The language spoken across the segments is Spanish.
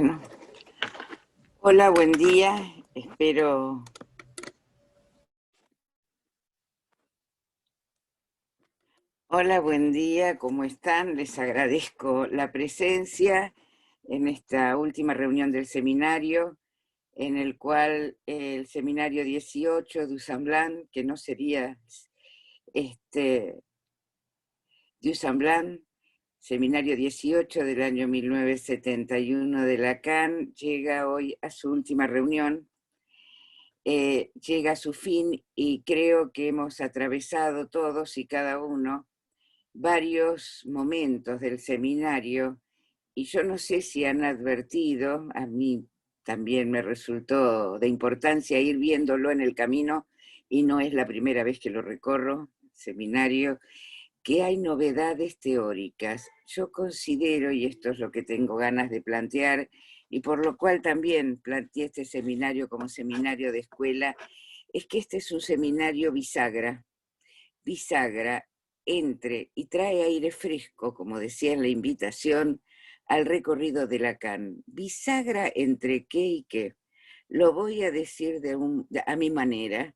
Bueno, hola, buen día. Espero. Hola, buen día. ¿Cómo están? Les agradezco la presencia en esta última reunión del seminario, en el cual el seminario 18 de Usamblan, que no sería de Usamblan, seminario 18 del año 1971 de Lacan, llega hoy a su última reunión. Llega a su fin y creo que hemos atravesado todos y cada uno varios momentos del seminario y yo no sé si han advertido, a mí también me resultó de importancia ir viéndolo en el camino y no es la primera vez que lo recorro, seminario, que hay novedades teóricas. Yo considero, y esto es lo que tengo ganas de plantear, y por lo cual también planteé este seminario como seminario de escuela, es que este es un seminario bisagra entre, y trae aire fresco, como decía en la invitación, al recorrido de Lacan. Bisagra entre qué y qué. Lo voy a decir a mi manera,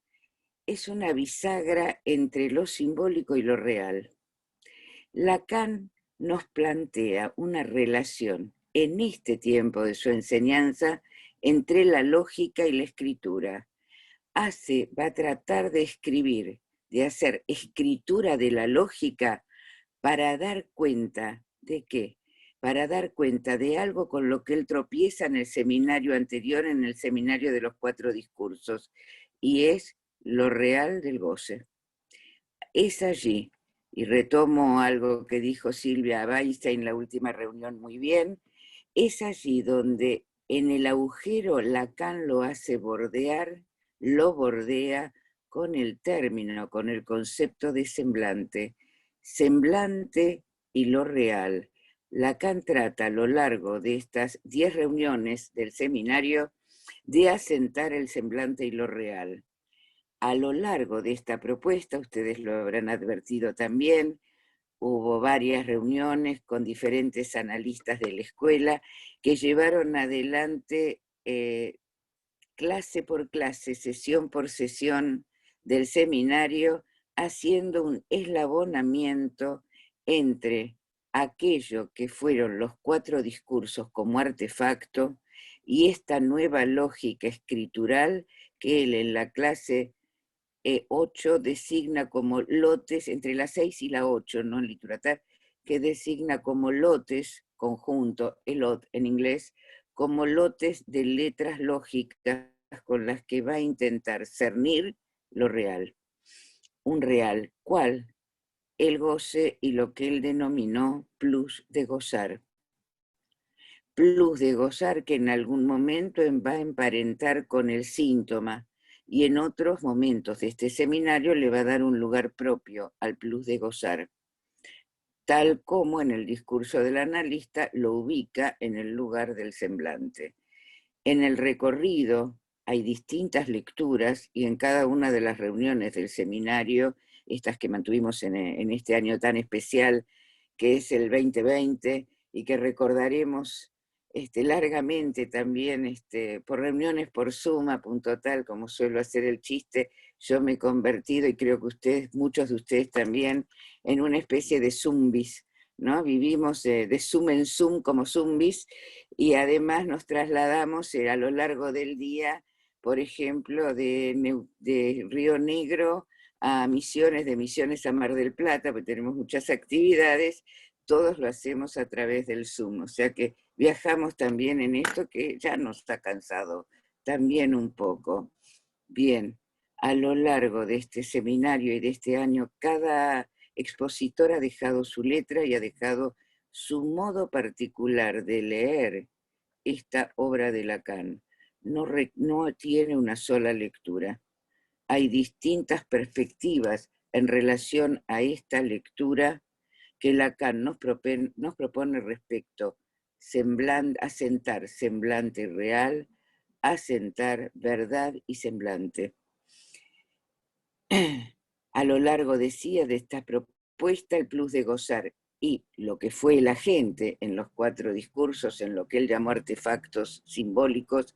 es una bisagra entre lo simbólico y lo real. Lacan nos plantea una relación en este tiempo de su enseñanza entre la lógica y la escritura. Va a tratar de escribir, de hacer escritura de la lógica para dar cuenta de qué, para dar cuenta de algo con lo que él tropieza en el seminario anterior, en el seminario de los 4 discursos, y es lo real del goce. Es allí, y retomo algo que dijo Silvia Weinstein en la última reunión muy bien, es allí donde en el agujero Lacan lo hace bordear, lo bordea con el término, con el concepto de semblante. Semblante y lo real. Lacan trata a lo largo de estas 10 reuniones del seminario de asentar el semblante y lo real. A lo largo de esta propuesta, ustedes lo habrán advertido también, hubo varias reuniones con diferentes analistas de la escuela que llevaron adelante clase por clase, sesión por sesión del seminario, haciendo un eslabonamiento entre aquello que fueron los 4 discursos como artefacto y esta nueva lógica escritural que él en la clase 8 designa como lotes, entre la 6 y la 8, ¿no? En literatura, que designa como lotes, conjunto, elot en inglés, como lotes de letras lógicas con las que va a intentar cernir lo real. Un real, ¿cuál? El goce y lo que él denominó plus de gozar. Plus de gozar que en algún momento va a emparentar con el síntoma, y en otros momentos de este seminario le va a dar un lugar propio al plus de gozar, tal como en el discurso del analista lo ubica en el lugar del semblante. En el recorrido hay distintas lecturas y en cada una de las reuniones del seminario, estas que mantuvimos en este año tan especial que es el 2020 y que recordaremos largamente también por reuniones por Zoom, a punto tal, como suelo hacer el chiste, yo me he convertido, y creo que ustedes, muchos de ustedes también, en una especie de zumbis, ¿no? Vivimos de Zoom en Zoom como zumbis y además nos trasladamos a lo largo del día, por ejemplo, de Río Negro a Misiones, de Misiones a Mar del Plata, porque tenemos muchas actividades, todos lo hacemos a través del Zoom, o sea que viajamos también en esto que ya nos ha cansado también un poco. Bien, a lo largo de este seminario y de este año, cada expositor ha dejado su letra y ha dejado su modo particular de leer esta obra de Lacan. No tiene una sola lectura. Hay distintas perspectivas en relación a esta lectura que Lacan nos propone respecto asentar semblante real, asentar verdad y semblante. A lo largo, decía, de esta propuesta, el plus de gozar y lo que fue la gente en los 4 discursos, en lo que él llamó artefactos simbólicos,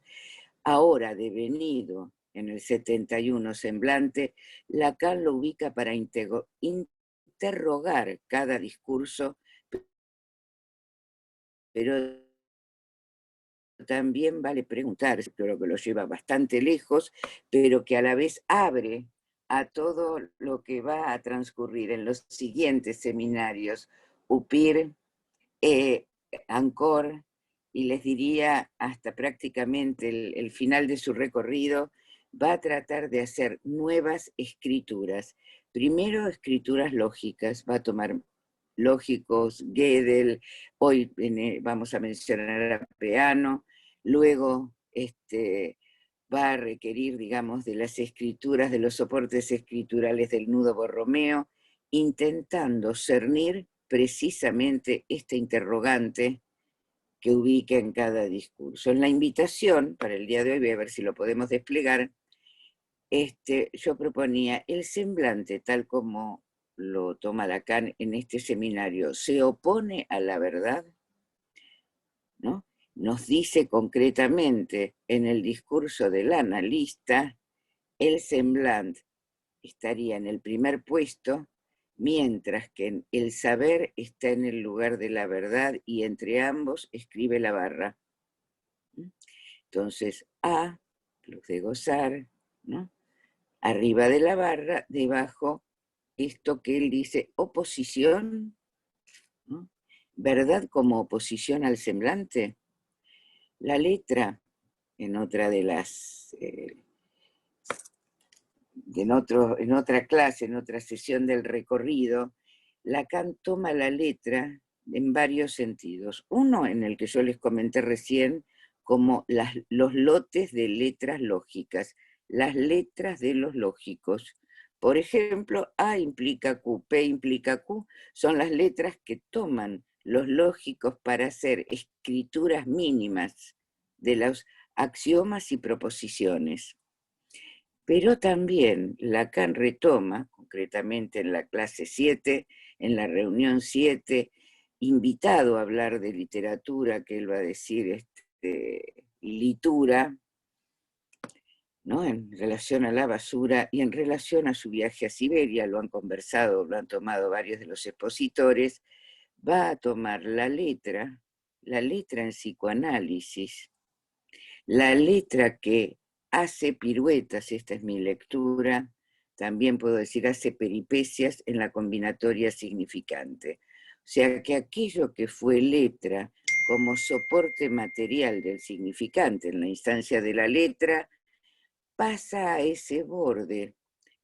ahora devenido en el 71 semblante, Lacan lo ubica para interrogar cada discurso, pero también vale preguntar, creo que lo lleva bastante lejos, pero que a la vez abre a todo lo que va a transcurrir en los siguientes seminarios, UPIR, Ancor, y les diría hasta prácticamente el final de su recorrido, va a tratar de hacer nuevas escrituras. Primero, escrituras lógicas, va a tomar lógicos, Gödel, hoy vamos a mencionar a Peano, luego va a requerir, digamos, de las escrituras, de los soportes escriturales del nudo Borromeo, intentando cernir precisamente este interrogante que ubica en cada discurso. En la invitación, para el día de hoy, voy a ver si lo podemos desplegar, yo proponía el semblante, tal como lo toma Lacan en este seminario, se opone a la verdad, ¿no? Nos dice concretamente en el discurso del analista, el semblante estaría en el primer puesto, mientras que el saber está en el lugar de la verdad y entre ambos escribe la barra. Entonces, A, luz de gozar, ¿no? Arriba de la barra, debajo, esto que él dice, oposición, ¿no? ¿Verdad como oposición al semblante? La letra, en otra de las... en otra clase, en otra sesión del recorrido, Lacan toma la letra en varios sentidos. Uno en el que yo les comenté recién, como los lotes de letras lógicas, las letras de los lógicos. Por ejemplo, A implica Q, P implica Q, son las letras que toman los lógicos para hacer escrituras mínimas de los axiomas y proposiciones. Pero también Lacan retoma, concretamente en la clase 7, en la reunión 7, invitado a hablar de literatura, que él va a decir litura, ¿no? En relación a la basura y en relación a su viaje a Siberia, lo han conversado, lo han tomado varios de los expositores, va a tomar la letra en psicoanálisis, la letra que hace piruetas, esta es mi lectura, también puedo decir hace peripecias en la combinatoria significante. O sea que aquello que fue letra como soporte material del significante en la instancia de la letra, pasa a ese borde.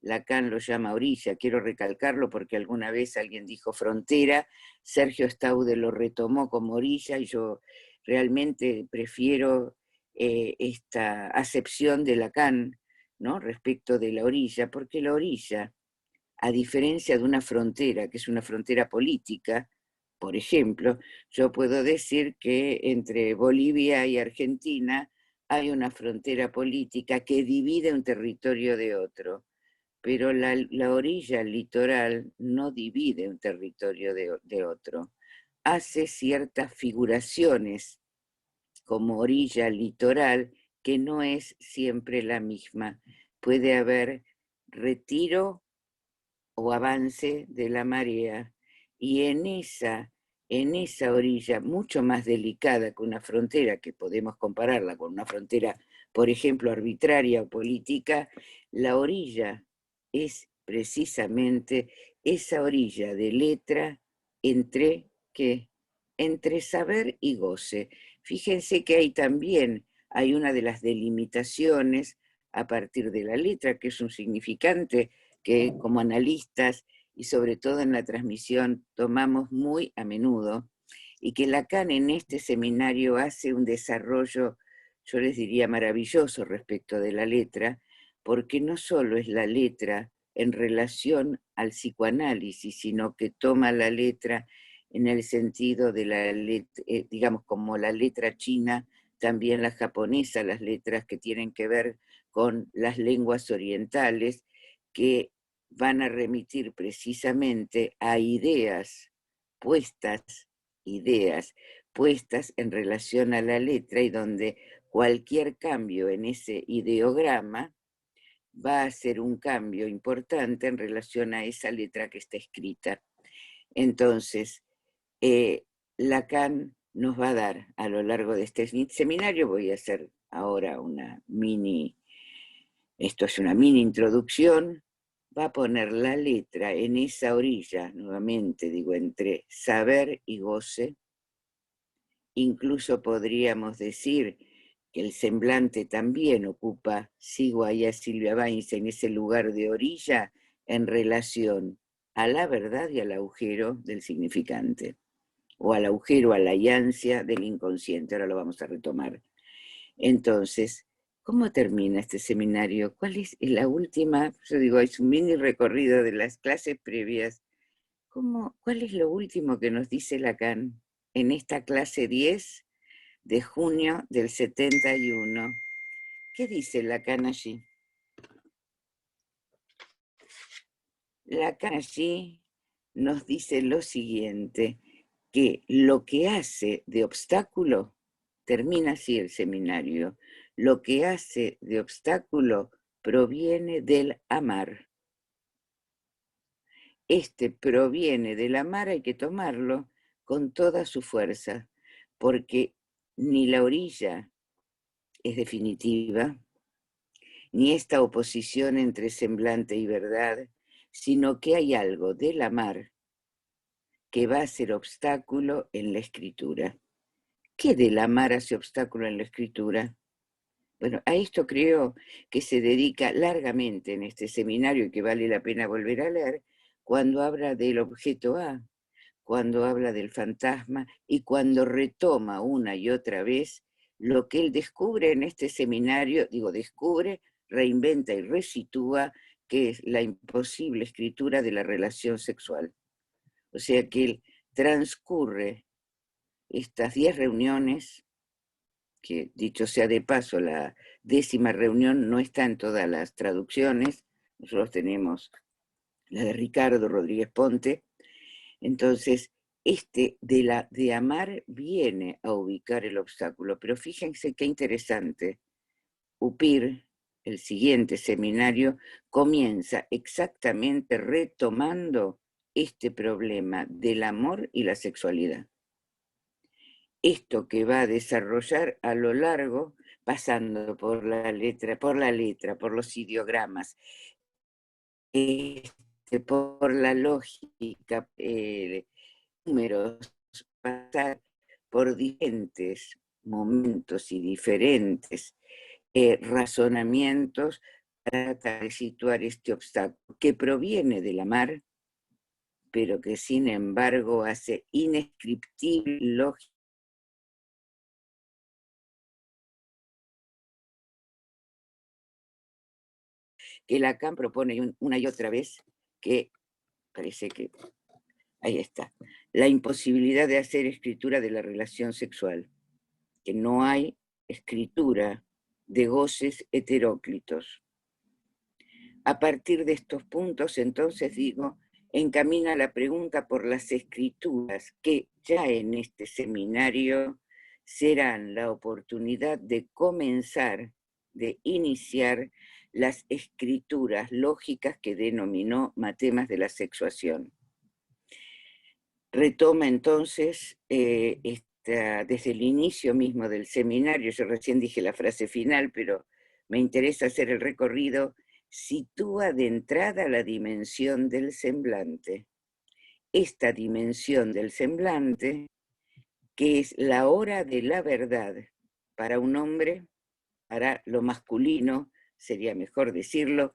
Lacan lo llama orilla, quiero recalcarlo porque alguna vez alguien dijo frontera, Sergio Staude lo retomó como orilla y yo realmente prefiero esta acepción de Lacan, ¿no? Respecto de la orilla, porque la orilla, a diferencia de una frontera, que es una frontera política, por ejemplo, yo puedo decir que entre Bolivia y Argentina hay una frontera política que divide un territorio de otro, pero la orilla litoral no divide un territorio de otro. Hace ciertas figuraciones como orilla litoral que no es siempre la misma. Puede haber retiro o avance de la marea, y en esa orilla, mucho más delicada que una frontera, que podemos compararla con una frontera, por ejemplo, arbitraria o política, la orilla es precisamente esa orilla de letra entre, ¿qué? Entre saber y goce. Fíjense que hay una de las delimitaciones a partir de la letra, que es un significante que como analistas y sobre todo en la transmisión tomamos muy a menudo, y que Lacan en este seminario hace un desarrollo, yo les diría maravilloso respecto de la letra, porque no solo es la letra en relación al psicoanálisis, sino que toma la letra en el sentido de la letra, digamos, como la letra china, también la japonesa, las letras que tienen que ver con las lenguas orientales, que van a remitir precisamente a ideas puestas, ideas puestas en relación a la letra y donde cualquier cambio en ese ideograma va a ser un cambio importante en relación a esa letra que está escrita. Entonces, Lacan nos va a dar a lo largo de este seminario, voy a hacer ahora esto es una mini introducción, va a poner la letra en esa orilla, nuevamente digo, entre saber y goce. Incluso podríamos decir que el semblante también ocupa, sigo ahí a Silvia Bainz, en ese lugar de orilla en relación a la verdad y al agujero del significante, o al agujero, a la ansia del inconsciente. Ahora lo vamos a retomar. Entonces, ¿cómo termina este seminario? ¿Cuál es la última? Yo digo, es un mini recorrido de las clases previas. ¿Cuál es lo último que nos dice Lacan en esta clase 10 de junio del 71? ¿Qué dice Lacan allí? Lacan allí nos dice lo siguiente, que lo que hace de obstáculo, termina así el seminario, lo que hace de obstáculo proviene del amar. Este proviene del amar, hay que tomarlo con toda su fuerza, porque ni la orilla es definitiva, ni esta oposición entre semblante y verdad, sino que hay algo del amar que va a ser obstáculo en la escritura. ¿Qué del amar hace obstáculo en la escritura? Bueno, a esto creo que se dedica largamente en este seminario y que vale la pena volver a leer cuando habla del objeto A, cuando habla del fantasma y cuando retoma una y otra vez lo que él descubre en este seminario, descubre, reinventa y resitúa, que es la imposible escritura de la relación sexual. O sea que él transcurre estas 10 reuniones, que dicho sea de paso, la 10ª reunión no está en todas las traducciones, nosotros tenemos la de Ricardo Rodríguez Ponte. Entonces, de amar viene a ubicar el obstáculo, pero fíjense qué interesante. Upir, el siguiente seminario, comienza exactamente retomando este problema del amor y la sexualidad. Esto que va a desarrollar a lo largo, pasando por la letra, por los ideogramas, por la lógica, números, pasar por diferentes momentos y diferentes razonamientos para tratar de situar este obstáculo que proviene del amar, pero que sin embargo hace inescriptible lógica que Lacan propone una y otra vez, que parece que ahí está, la imposibilidad de hacer escritura de la relación sexual, que no hay escritura de goces heteróclitos. A partir de estos puntos, entonces digo, encamina la pregunta por las escrituras que ya en este seminario serán la oportunidad de comenzar, de iniciar las escrituras lógicas que denominó matemas de la sexuación. Retoma entonces desde el inicio mismo del seminario, yo recién dije la frase final, pero me interesa hacer el recorrido, sitúa de entrada la dimensión del semblante. Esta dimensión del semblante, que es la hora de la verdad para un hombre, para lo masculino, sería mejor decirlo,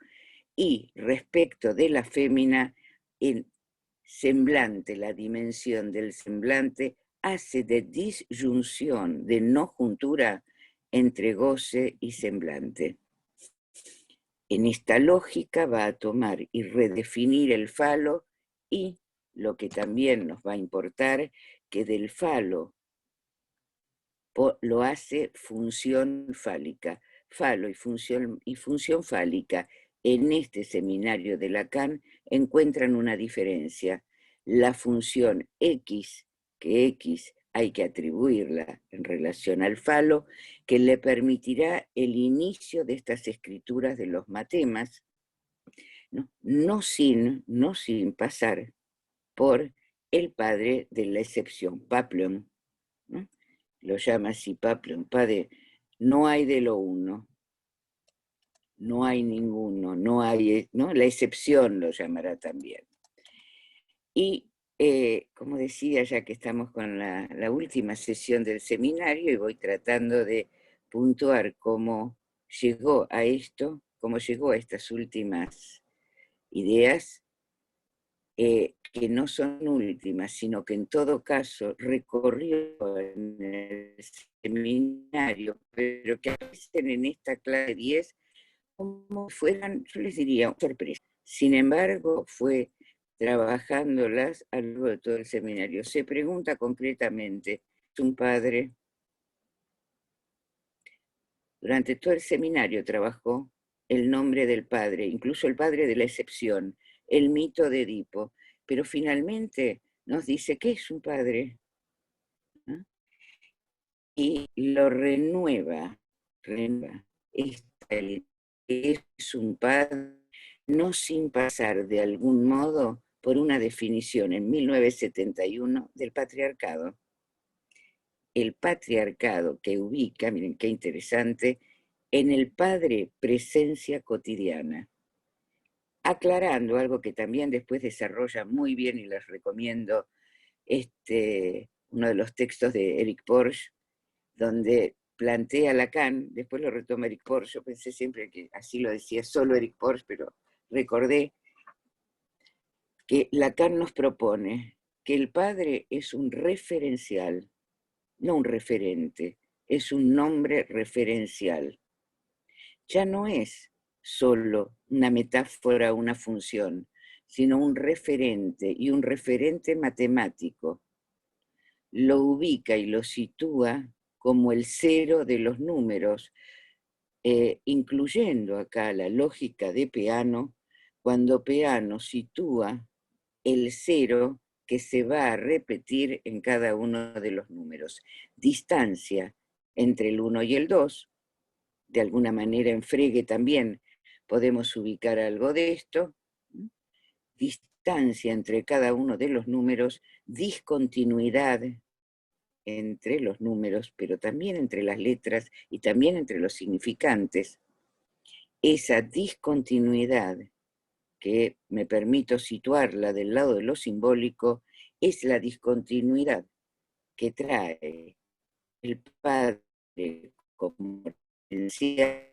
y respecto de la fémina, el semblante, la dimensión del semblante, hace de disyunción, de no juntura entre goce y semblante. En esta lógica va a tomar y redefinir el falo y lo que también nos va a importar, que del falo lo hace función fálica. Falo y función fálica en este seminario de Lacan encuentran una diferencia. la función X, que X hay que atribuirla en relación al falo, que le permitirá el inicio de estas escrituras de los matemas, ¿no? No sin pasar por el padre de la excepción, Paplum, ¿no? Lo llama así Paplum, padre, no hay de lo uno, no hay ninguno, no hay, ¿no? La excepción lo llamará también. Y como decía, ya que estamos con la última sesión del seminario y voy tratando de puntuar cómo llegó a esto, cómo llegó a estas últimas ideas, que no son últimas, sino que en todo caso recorrió en el seminario, pero que aparecen en esta clase 10 como fueran, yo les diría, sorpresa. Sin embargo, fue trabajándolas a lo largo de todo el seminario. Se pregunta concretamente, ¿es un padre? Durante todo el seminario trabajó el nombre del padre, incluso el padre de la excepción, el mito de Edipo, pero finalmente nos dice que es un padre, ¿no? Y lo renueva. Es un padre, no sin pasar de algún modo por una definición en 1971 del patriarcado. El patriarcado que ubica, miren qué interesante, en el padre presencia cotidiana, aclarando algo que también después desarrolla muy bien y les recomiendo uno de los textos de Eric Porge, donde plantea Lacan, después lo retoma Eric Porge, yo pensé siempre que así lo decía solo Eric Porge, pero recordé que Lacan nos propone que el padre es un referencial, no un referente, es un nombre referencial. Ya no es solo una metáfora, una función, sino un referente y un referente matemático. Lo ubica y lo sitúa como el cero de los números, incluyendo acá la lógica de Peano, cuando Peano sitúa el cero que se va a repetir en cada uno de los números. Distancia entre el 1 y el 2, de alguna manera en Frege también podemos ubicar algo de esto. Distancia entre cada uno de los números, discontinuidad entre los números, pero también entre las letras y también entre los significantes. Esa discontinuidad, que me permito situarla del lado de lo simbólico, es la discontinuidad que trae el padre como potencial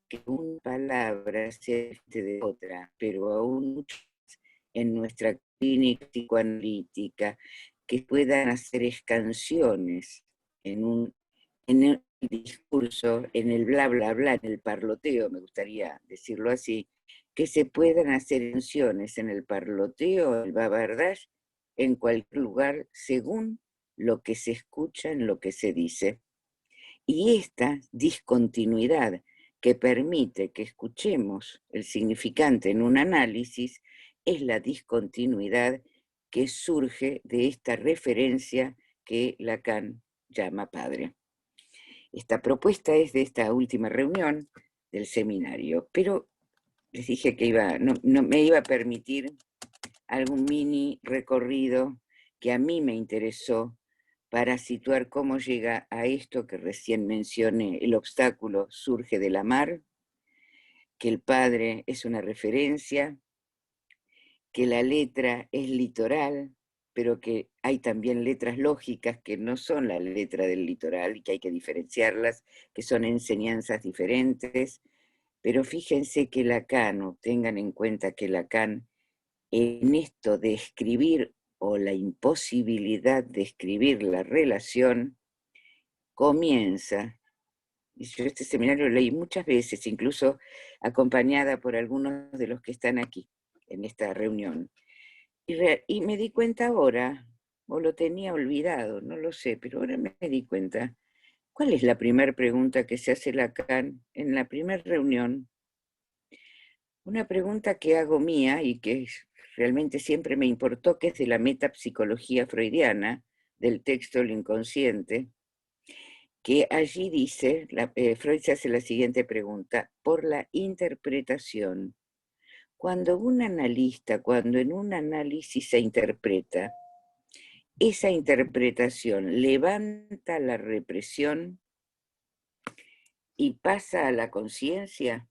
que una palabra sea de otra, pero aún en nuestra clínica psicoanalítica, que puedan hacer escansiones en el discurso, en el bla, bla, bla, en el parloteo, me gustaría decirlo así, que se puedan hacer escansiones en el parloteo, el babardash, en cualquier lugar, según lo que se escucha, en lo que se dice. Y esta discontinuidad que permite que escuchemos el significante en un análisis es la discontinuidad que surge de esta referencia que Lacan llama padre. Esta propuesta es de esta última reunión del seminario, pero les dije que no me iba a permitir algún mini recorrido que a mí me interesó para situar cómo llega a esto que recién mencioné. El obstáculo surge de la mar, que el padre es una referencia, que la letra es litoral, pero que hay también letras lógicas que no son la letra del litoral y que hay que diferenciarlas, que son enseñanzas diferentes. Pero fíjense que Lacan, tengan en cuenta que Lacan, en esto de escribir o la imposibilidad de escribir la relación, comienza, y yo este seminario lo leí muchas veces, incluso acompañada por algunos de los que están aquí en esta reunión, y me di cuenta ahora, o lo tenía olvidado, no lo sé, pero ahora me di cuenta, ¿cuál es la primera pregunta que se hace Lacan en la primera reunión? Una pregunta que hago mía y que realmente siempre me importó, que es de la metapsicología freudiana, del texto El inconsciente, que allí dice, Freud se hace la siguiente pregunta: por la interpretación, cuando un analista, cuando en un análisis se interpreta, esa interpretación levanta la represión y pasa a la conciencia,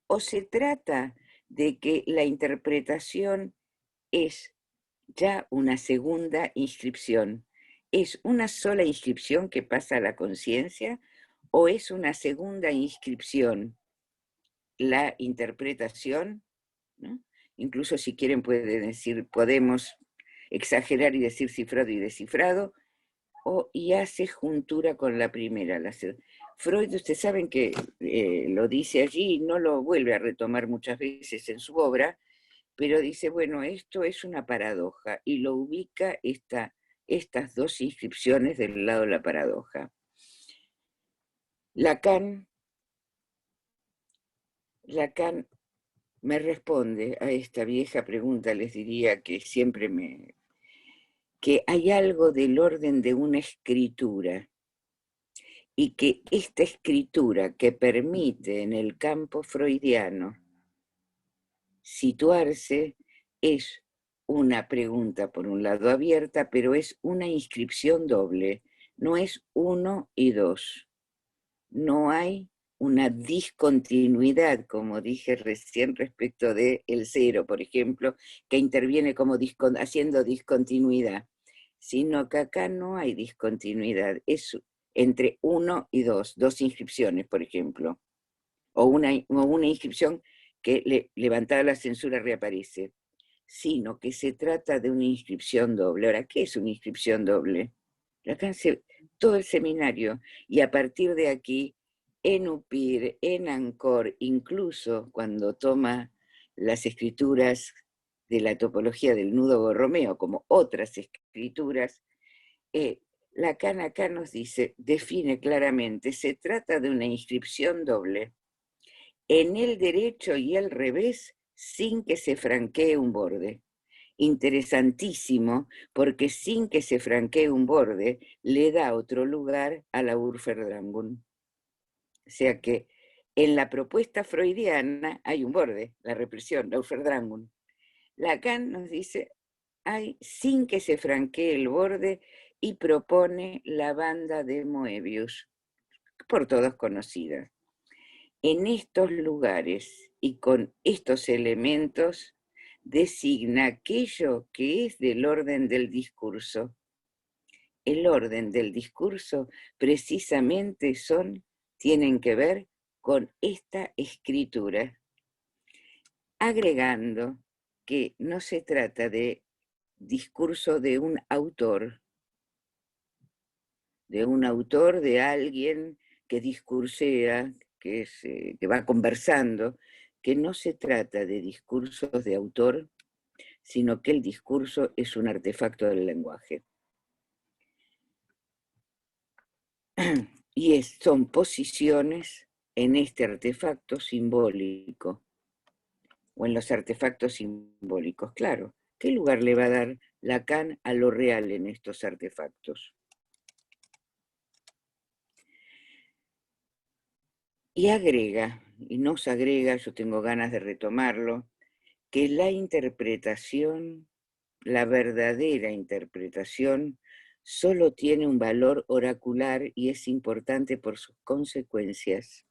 o se trata de que la interpretación es ya una segunda inscripción. ¿Es una sola inscripción que pasa a la conciencia o es una segunda inscripción la interpretación, ¿no? Incluso si quieren pueden decir, podemos exagerar y decir cifrado y descifrado, y hace juntura con la primera. Freud, ustedes saben que lo dice allí y no lo vuelve a retomar muchas veces en su obra, pero dice, bueno, esto es una paradoja, y lo ubica estas dos inscripciones del lado de la paradoja. Lacan me responde a esta vieja pregunta, les diría que siempre que hay algo del orden de una escritura, y que esta escritura que permite en el campo freudiano situarse es una pregunta, por un lado, abierta, pero es una inscripción doble, no es 1 y 2. No hay una discontinuidad, como dije recién respecto de el 0, por ejemplo, que interviene como haciendo discontinuidad, sino que acá no hay discontinuidad, es entre 1 y 2, dos inscripciones, por ejemplo, o una inscripción que levantada la censura reaparece, sino que se trata de una inscripción doble. Ahora, ¿qué es una inscripción doble? Lacan todo el seminario, y a partir de aquí, en Upir, en Ancor, incluso cuando toma las escrituras de la topología del nudo Borromeo, como otras escrituras, Lacan acá nos dice, define claramente, se trata de una inscripción doble en el derecho y el revés, sin que se franquee un borde. Interesantísimo, porque sin que se franquee un borde, le da otro lugar a la Urferdrangun. O sea que en la propuesta freudiana hay un borde, la represión, la Urferdrangun. Lacan nos dice, hay sin que se franquee el borde, y propone la banda de Moebius, por todos conocida. En estos lugares y con estos elementos designa aquello que es del orden del discurso. El orden del discurso precisamente tienen que ver con esta escritura, agregando que no se trata de discurso de un autor, de alguien que discursea, que va conversando, que no se trata de discursos de autor, sino que el discurso es un artefacto del lenguaje. Y son posiciones en este artefacto simbólico, o en los artefactos simbólicos. Claro, ¿qué lugar le va a dar Lacan a lo real en estos artefactos? Y agrega, y nos agrega, yo tengo ganas de retomarlo, que la interpretación, la verdadera interpretación, solo tiene un valor oracular y es importante por sus consecuencias,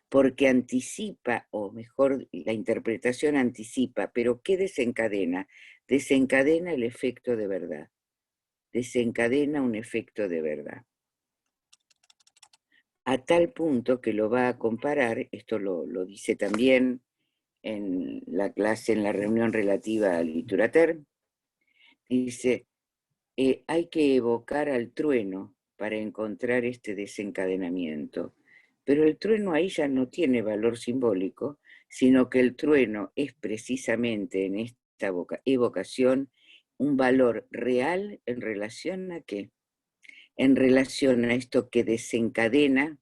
porque anticipa, o mejor, la interpretación anticipa, pero ¿qué desencadena? Desencadena el efecto de verdad, desencadena un efecto de verdad. A tal punto que lo va a comparar, esto lo dice también en la clase, en la reunión relativa al Literater, dice, hay que evocar al trueno para encontrar este desencadenamiento. Pero el trueno ahí ya no tiene valor simbólico, sino que el trueno es precisamente en esta evocación un valor real en relación a qué? En relación a esto que desencadena,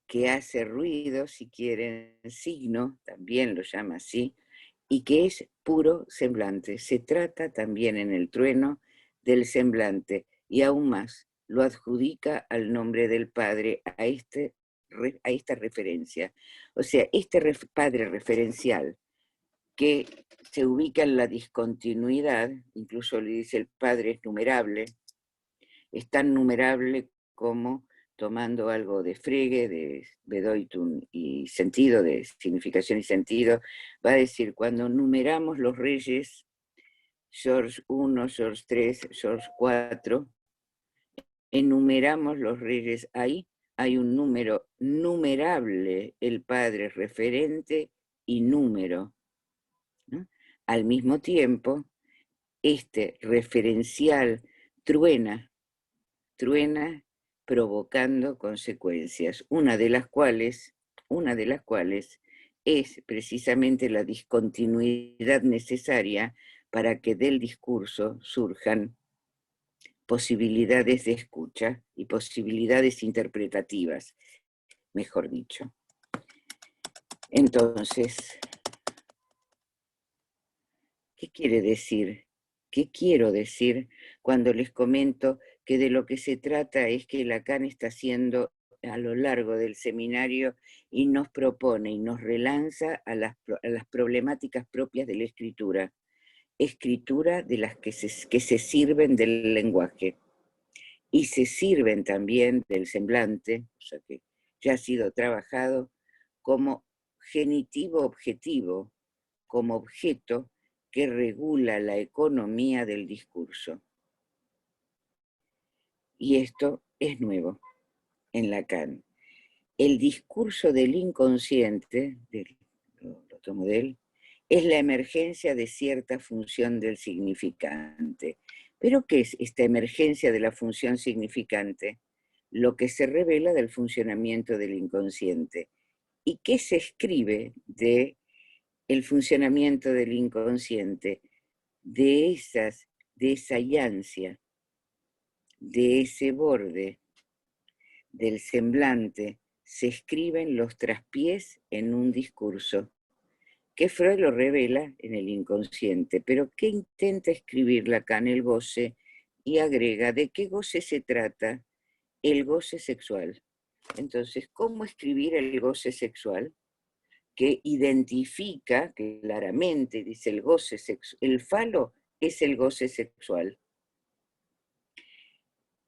que hace ruido, si quieren, signo, también lo llama así, y que es puro semblante. Se trata también en el trueno del semblante, y aún más, lo adjudica al nombre del Padre a esta referencia. O sea, este Padre referencial que se ubica en la discontinuidad, incluso le dice el Padre es numerable, es tan numerable como, tomando algo de Frege, de Bedeutung y sentido, de significación y sentido, va a decir, cuando numeramos los reyes, George I, George III, George IV, enumeramos los reyes ahí, hay un número numerable, el Padre referente y número, ¿no? Al mismo tiempo, este referencial truena provocando consecuencias, una de las cuales es precisamente la discontinuidad necesaria para que del discurso surjan posibilidades de escucha y posibilidades interpretativas, mejor dicho. Entonces, ¿qué quiere decir? ¿Qué quiero decir cuando les comento que de lo que se trata es que Lacan está haciendo a lo largo del seminario y nos propone y nos relanza a las problemáticas propias de la escritura? Escritura de las que se sirven del lenguaje y se sirven también del semblante, o sea que ya ha sido trabajado como genitivo objetivo, como objeto que regula la economía del discurso. Y esto es nuevo en Lacan. El discurso del inconsciente, lo tomo de él, es la emergencia de cierta función del significante. ¿Pero qué es esta emergencia de la función significante? Lo que se revela del funcionamiento del inconsciente. ¿Y qué se escribe de el funcionamiento del inconsciente? De esa ansia, de ese borde del semblante, se escriben los traspiés en un discurso, que Freud lo revela en el inconsciente, pero ¿qué intenta escribir Lacan? El goce, y agrega, ¿de qué goce se trata? El goce sexual. Entonces, ¿cómo escribir el goce sexual? Que identifica claramente, dice el goce sexual, el falo es el goce sexual.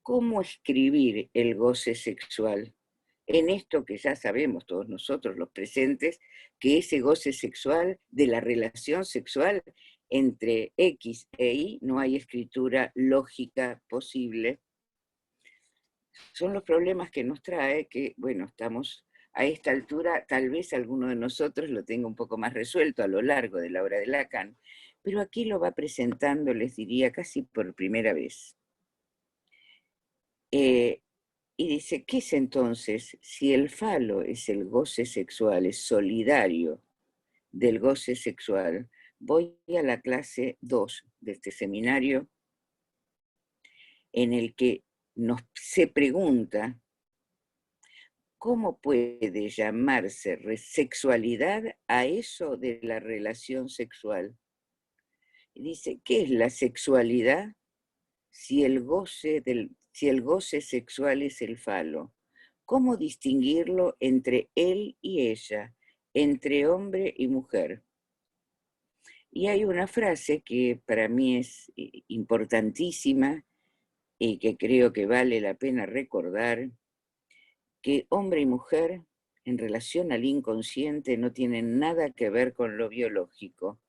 ¿Cómo escribir el goce sexual? En esto que ya sabemos todos nosotros los presentes, que ese goce sexual, de la relación sexual entre X e Y, no hay escritura lógica posible. Son los problemas que nos trae que, bueno, estamos a esta altura, tal vez alguno de nosotros lo tenga un poco más resuelto a lo largo de la obra de Lacan, pero aquí lo va presentando, les diría, casi por primera vez. Y dice, ¿qué es entonces? Si el falo es el goce sexual, es solidario del goce sexual, voy a la clase 2 de este seminario en el que se pregunta cómo puede llamarse sexualidad a eso de la relación sexual. Y dice, ¿qué es la sexualidad si el goce sexual es el falo? ¿Cómo distinguirlo entre él y ella, entre hombre y mujer? Y hay una frase que para mí es importantísima y que creo que vale la pena recordar, que hombre y mujer en relación al inconsciente no tienen nada que ver con lo biológico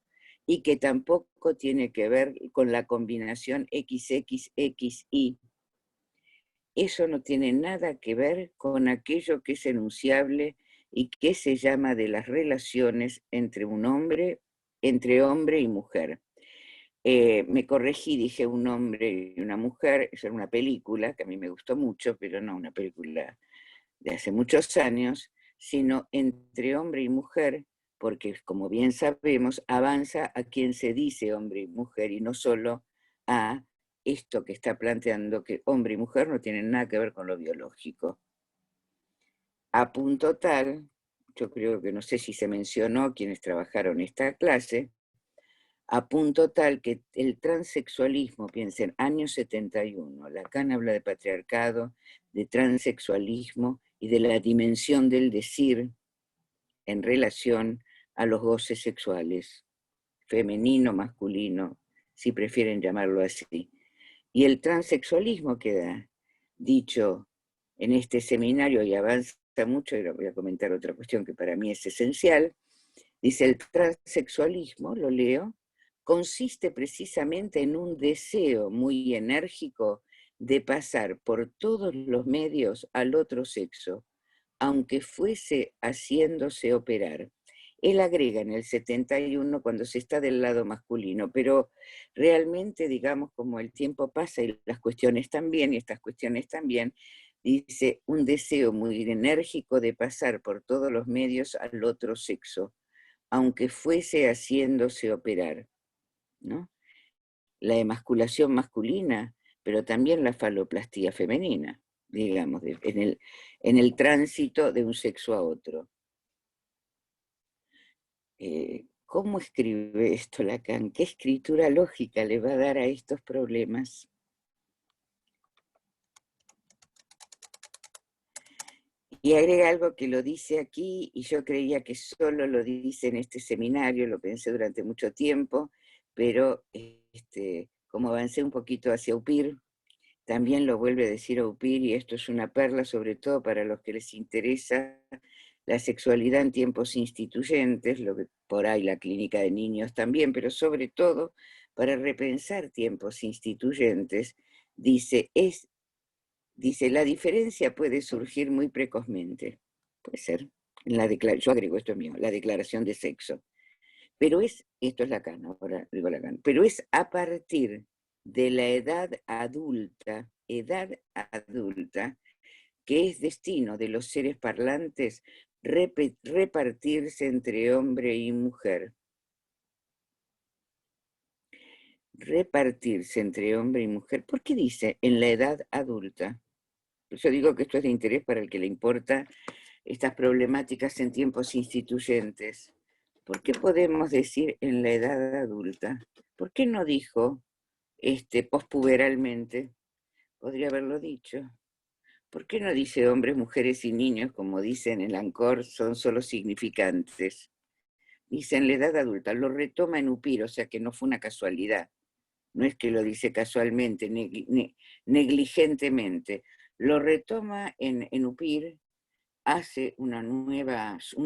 y que tampoco tiene que ver con la combinación XXXY. Eso no tiene nada que ver con aquello que es enunciable y que se llama de las relaciones entre entre hombre y mujer. Me corregí, dije un hombre y una mujer, eso era una película que a mí me gustó mucho, pero no una película de hace muchos años, sino entre hombre y mujer, porque como bien sabemos, avanza a quien se dice hombre y mujer y no solo a esto que está planteando que hombre y mujer no tienen nada que ver con lo biológico. A punto tal, yo creo que no sé si se mencionó quienes trabajaron esta clase, a punto tal que el transexualismo, piensen, años 71, Lacan habla de patriarcado, de transexualismo y de la dimensión del decir en relación a los goces sexuales, femenino, masculino, si prefieren llamarlo así. Y el transexualismo queda dicho en este seminario, y avanza mucho, y ahora voy a comentar otra cuestión que para mí es esencial, dice: el transexualismo, lo leo, consiste precisamente en un deseo muy enérgico de pasar por todos los medios al otro sexo, aunque fuese haciéndose operar. Él agrega en el 71 cuando se está del lado masculino, pero realmente, digamos, como el tiempo pasa y las cuestiones también, y estas cuestiones también, dice un deseo muy enérgico de pasar por todos los medios al otro sexo, aunque fuese haciéndose operar, ¿no? La emasculación masculina, pero también la faloplastía femenina, digamos, en el tránsito de un sexo a otro. ¿Cómo escribe esto Lacan? ¿Qué escritura lógica le va a dar a estos problemas? Y agrega algo que lo dice aquí, y yo creía que solo lo dice en este seminario, lo pensé durante mucho tiempo, pero como avancé un poquito hacia UPIR, también lo vuelve a decir Upir, y esto es una perla, sobre todo para los que les interesa la sexualidad en tiempos instituyentes, lo que por ahí la clínica de niños también, pero sobre todo para repensar tiempos instituyentes, dice, la diferencia puede surgir muy precozmente. Puede ser. Yo agrego, esto es mío, la declaración de sexo. Pero esto es Lacan, ahora digo Lacan, pero es a partir de la edad adulta, que es destino de los seres parlantes repartirse entre hombre y mujer. Repartirse entre hombre y mujer. ¿Por qué dice en la edad adulta? Yo digo que esto es de interés para el que le importa estas problemáticas en tiempos instituyentes. ¿Por qué podemos decir en la edad adulta? ¿Por qué no dijo pospuberalmente? Podría haberlo dicho. ¿Por qué no dice hombres, mujeres y niños, como dicen en el ANCOR, son solo significantes? Dice en la edad adulta, lo retoma en Upir, o sea que no fue una casualidad. No es que lo dice casualmente, negligentemente. Lo retoma en Upir, hace un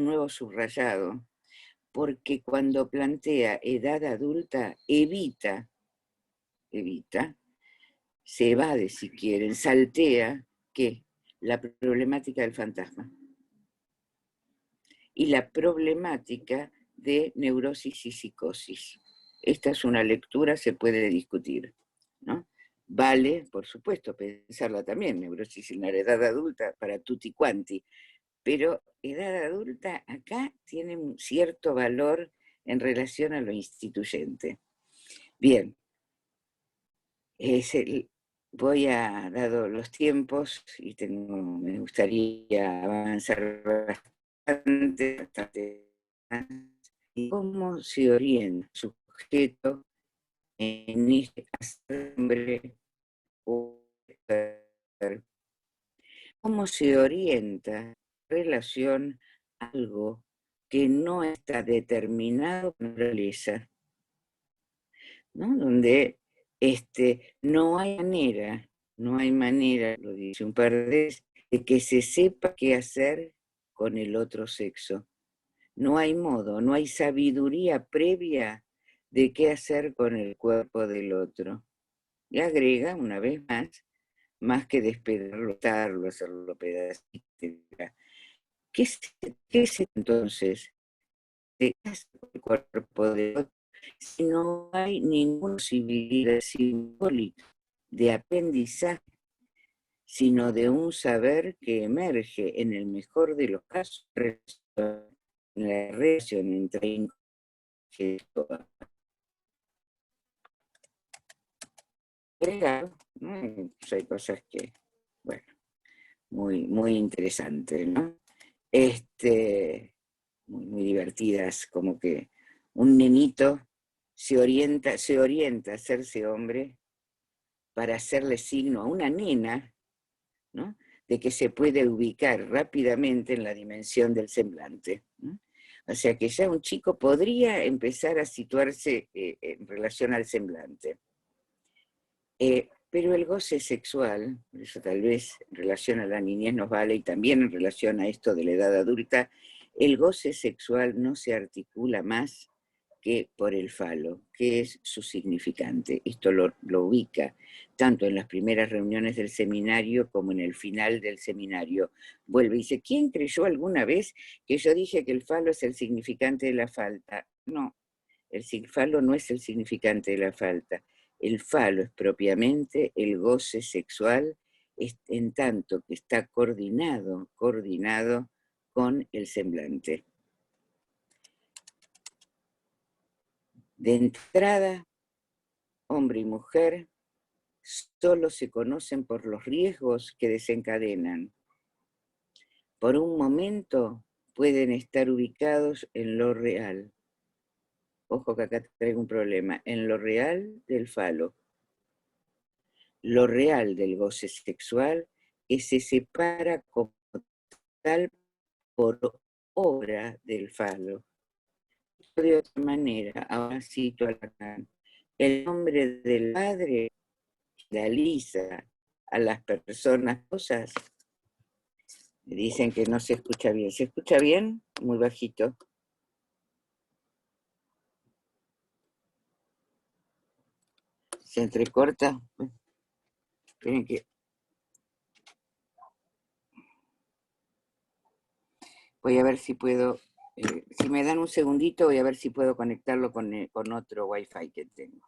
nuevo subrayado, porque cuando plantea edad adulta, evita, se evade si quieren, saltea, ¿qué? La problemática del fantasma y la problemática de neurosis y psicosis. Esta es una lectura, se puede discutir, ¿no? Vale, por supuesto, pensarla también, neurosis en la edad adulta para tutti quanti, pero edad adulta acá tiene un cierto valor en relación a lo instituyente. Bien, voy a, dado los tiempos, y me gustaría avanzar bastante más, y cómo se orienta el sujeto en este hombre o mujer, cómo se orienta en relación a algo que no está determinado por la naturaleza, ¿no? Donde no hay manera, lo dice un par de veces, de que se sepa qué hacer con el otro sexo. No hay modo, no hay sabiduría previa de qué hacer con el cuerpo del otro. Y agrega, una vez más que despedazarlo, hacerlo pedacitos, etc. ¿Qué es entonces? ¿Qué hace con el cuerpo del otro si no hay ninguna posibilidad simbólica de aprendizaje, sino de un saber que emerge en el mejor de los casos en la relación entre ¿no? Pues hay cosas que, bueno, muy interesantes, ¿no? Muy divertidas, como que un nenito se orienta a hacerse hombre para hacerle signo a una nena, ¿no?, de que se puede ubicar rápidamente en la dimensión del semblante, ¿no? O sea que ya un chico podría empezar a situarse en relación al semblante. Pero el goce sexual, por eso tal vez en relación a la niñez nos vale, y también en relación a esto de la edad adulta, el goce sexual no se articula más que por el falo, que es su significante. Esto lo ubica tanto en las primeras reuniones del seminario como en el final del seminario. Vuelve y dice, ¿quién creyó alguna vez que yo dije que el falo es el significante de la falta? No, el falo no es el significante de la falta. El falo es propiamente el goce sexual, en tanto que está coordinado con el semblante. De entrada, hombre y mujer solo se conocen por los riesgos que desencadenan. Por un momento pueden estar ubicados en lo real. Ojo que acá traigo un problema. En lo real del falo. Lo real del goce sexual que se separa como tal por obra del falo. De otra manera, ahora cito a Lacan, el nombre del padre realiza a las personas cosas. Me dicen que no se escucha bien. ¿Se escucha bien? Muy bajito. ¿Se entrecorta? Esperen que... Voy a ver si puedo... si me dan un segundito, voy a ver si puedo conectarlo con otro Wi-Fi que tengo.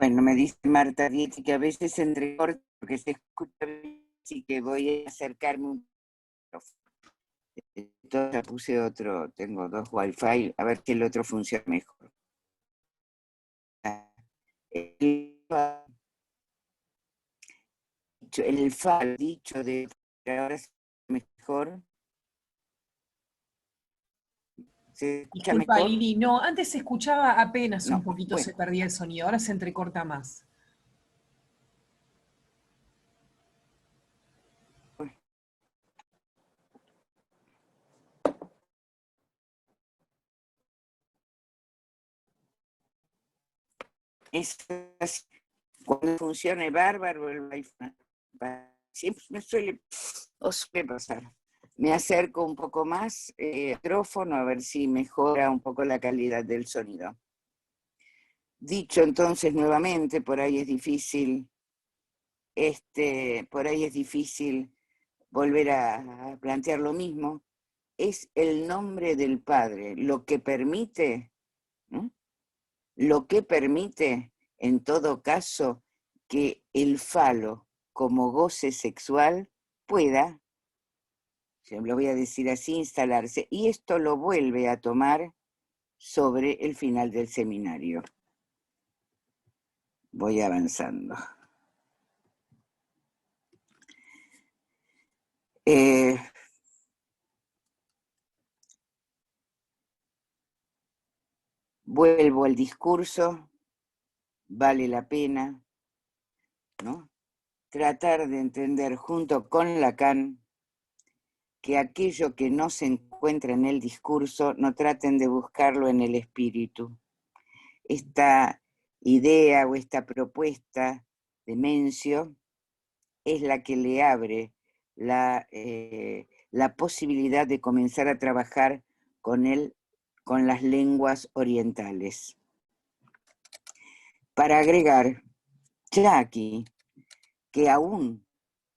Bueno, me dice Marta Dietz que a veces se entrecorta porque se escucha bien, así que voy a acercarme un poco. Entonces ya puse otro, tengo dos Wi-Fi, a ver si el otro funciona mejor. El fal dicho de ahora es mejor. ¿Se escucha Disculpa, mejor? Lili, no, antes se escuchaba apenas un No, poquito, bueno. se perdía el sonido, ahora se entrecorta más. Es así. Cuando funcione bárbaro el Wi-Fi, siempre me suele pasar. Me acerco un poco más al micrófono a ver si mejora un poco la calidad del sonido. Dicho entonces nuevamente, por ahí es difícil, volver a plantear lo mismo. Es el nombre del Padre lo que permite, ¿no?, lo que permite, en todo caso, que el falo, como goce sexual, pueda, yo lo voy a decir así, instalarse. Y esto lo vuelve a tomar sobre el final del seminario. Voy avanzando. Vuelvo al discurso, vale la pena, ¿no?, tratar de entender junto con Lacan que aquello que no se encuentra en el discurso no traten de buscarlo en el espíritu. Esta idea o esta propuesta de Mencio es la que le abre la posibilidad de comenzar a trabajar con las lenguas orientales. Para agregar, ya aquí, que aún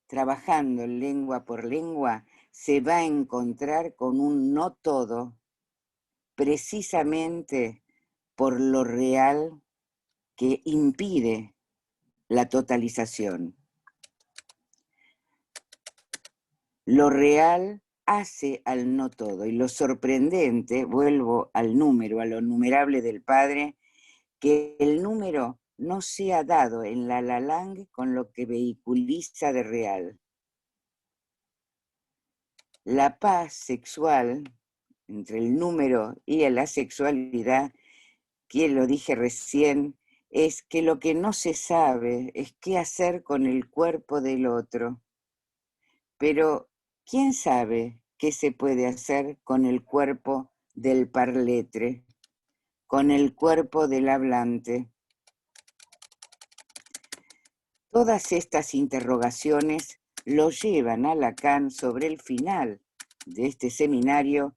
trabajando lengua por lengua, se va a encontrar con un no todo, precisamente por lo real que impide la totalización. Lo real hace al no todo, y lo sorprendente, vuelvo al número, a lo numerable del Padre, que el número no sea dado en la Lalang con lo que vehiculiza de real. La paz sexual entre el número y la sexualidad, que lo dije recién, es que lo que no se sabe es qué hacer con el cuerpo del otro. Pero, ¿quién sabe qué se puede hacer con el cuerpo del parletre, con el cuerpo del hablante? Todas estas interrogaciones lo llevan a Lacan sobre el final de este seminario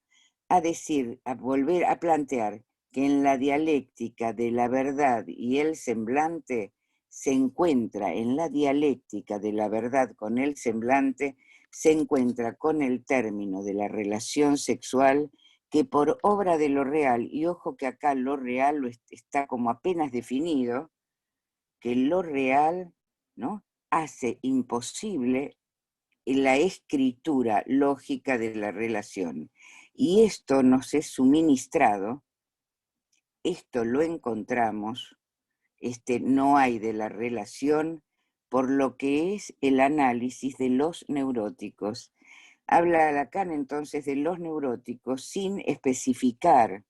a decir, a volver a plantear que en la dialéctica de la verdad y el semblante se encuentra, en la dialéctica de la verdad con el semblante, se encuentra con el término de la relación sexual que por obra de lo real, y ojo que acá lo real está como apenas definido, que lo real, ¿no?, hace imposible la escritura lógica de la relación. Y esto nos es suministrado, esto lo encontramos, no hay de la relación por lo que es el análisis de los neuróticos. Habla Lacan entonces de los neuróticos sin especificar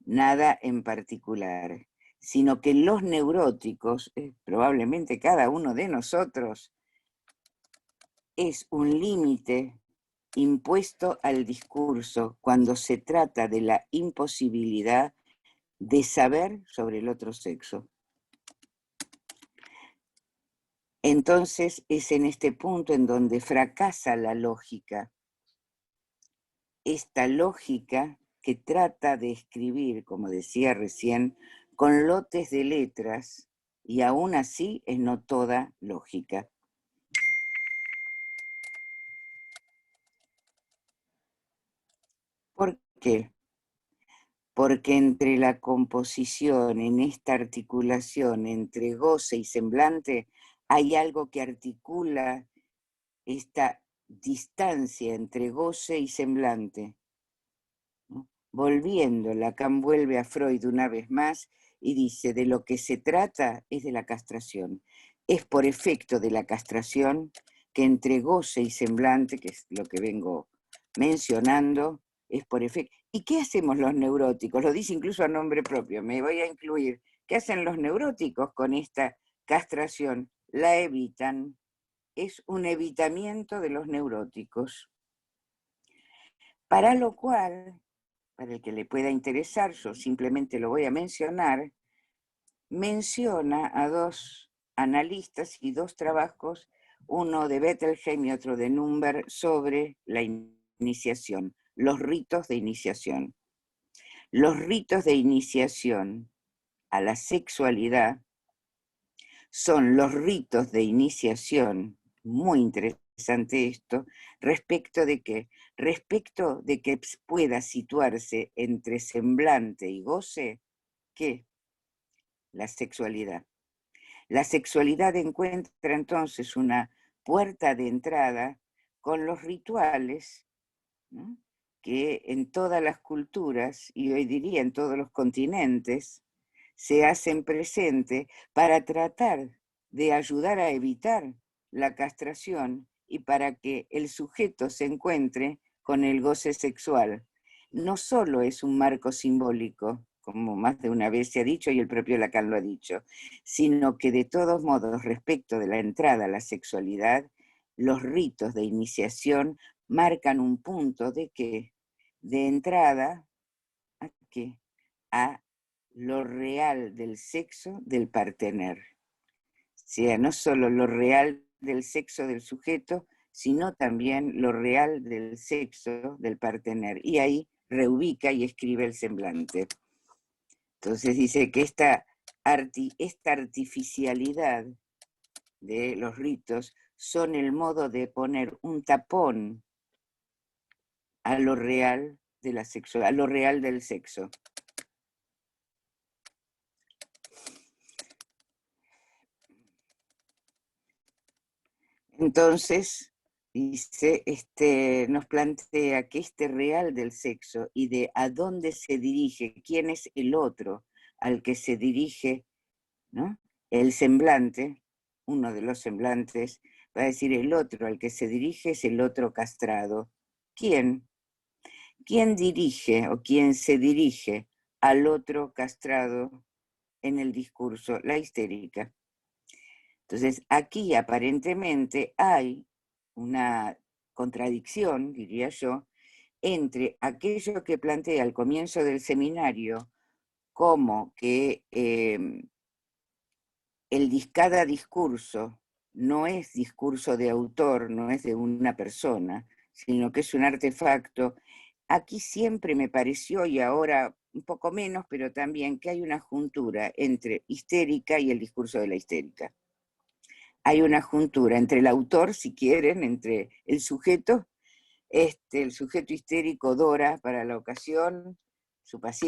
nada en particular, sino que los neuróticos, probablemente cada uno de nosotros, es un límite impuesto al discurso cuando se trata de la imposibilidad de saber sobre el otro sexo. Entonces es en este punto en donde fracasa la lógica. Esta lógica que trata de escribir, como decía recién, con lotes de letras, y aún así es no toda lógica. ¿Por qué? Porque entre la composición, en esta articulación entre goce y semblante, hay algo que articula esta distancia entre goce y semblante, ¿no? Volviendo, Lacan vuelve a Freud una vez más y dice, de lo que se trata es de la castración. Es por efecto de la castración que entre goce y semblante, que es lo que vengo mencionando, es por efecto. ¿Y qué hacemos los neuróticos? Lo dice incluso a nombre propio, me voy a incluir. ¿Qué hacen los neuróticos con esta castración? La evitan. Es un evitamiento de los neuróticos. Para lo cual, para el que le pueda interesar, yo simplemente lo voy a mencionar, menciona a dos analistas y dos trabajos, uno de Bettelheim y otro de Number, sobre la iniciación, los ritos de iniciación. Los ritos de iniciación a la sexualidad son los ritos de iniciación, muy interesante esto, respecto de qué, respecto de que pueda situarse entre semblante y goce, ¿qué? La sexualidad. La sexualidad encuentra entonces una puerta de entrada con los rituales, ¿no?, que en todas las culturas, y hoy diría en todos los continentes, se hacen presente para tratar de ayudar a evitar la castración y para que el sujeto se encuentre con el goce sexual. No solo es un marco simbólico, como más de una vez se ha dicho y el propio Lacan lo ha dicho, sino que de todos modos, respecto de la entrada a la sexualidad, los ritos de iniciación marcan un punto de que, de entrada, ¿a qué? A lo real del sexo del partener. O sea, no solo lo real del sexo del sujeto, sino también lo real del sexo del partener. Y ahí reubica y escribe el semblante. Entonces dice que esta artificialidad de los ritos son el modo de poner un tapón a lo real de la sexualidad, a lo real del sexo. entonces, dice, nos plantea que este real del sexo y de a dónde se dirige, quién es el otro al que se dirige, ¿no? El semblante, uno de los semblantes, va a decir el otro al que se dirige es el otro castrado. ¿Quién? ¿Quién dirige o quién se dirige al otro castrado en el discurso? La histérica. Entonces, aquí aparentemente hay una contradicción, diría yo, entre aquello que plantea al comienzo del seminario, como que cada discurso no es discurso de autor, no es de una persona, sino que es un artefacto. Aquí siempre me pareció, y ahora un poco menos, pero también que hay una juntura entre histérica y el discurso de la histérica. Hay una juntura entre el autor, si quieren, entre el sujeto histérico Dora para la ocasión,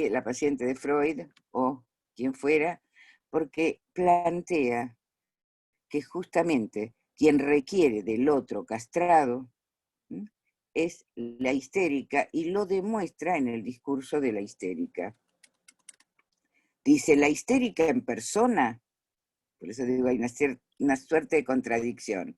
la paciente de Freud o quien fuera, porque plantea que justamente quien requiere del otro castrado es la histérica y lo demuestra en el discurso de la histérica. Dice, la histérica en persona, por eso digo, hay una suerte de contradicción.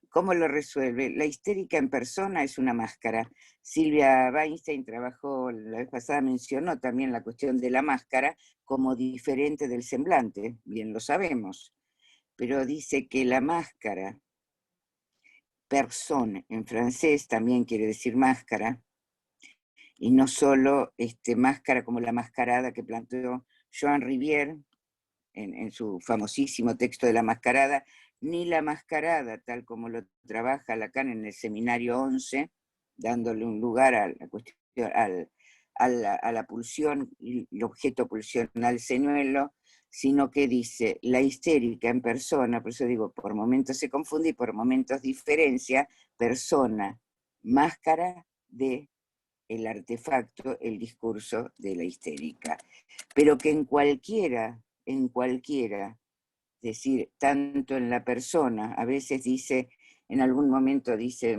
¿Cómo lo resuelve? La histérica en persona es una máscara. Silvia Weinstein trabajó, la vez pasada mencionó también la cuestión de la máscara como diferente del semblante, bien lo sabemos, pero dice que la máscara, personne en francés también quiere decir máscara, y no solo máscara como la mascarada que planteó Joan Rivière en su famosísimo texto de la mascarada, ni la mascarada, tal como lo trabaja Lacan en el seminario 11, dándole un lugar a la cuestión, a la pulsión, el objeto pulsional señuelo, sino que dice la histérica en persona, por eso digo, por momentos se confunde y por momentos diferencia, persona, máscara de el artefacto, el discurso de la histérica. Pero que en cualquiera, es decir, tanto en la persona, a veces dice, en algún momento dice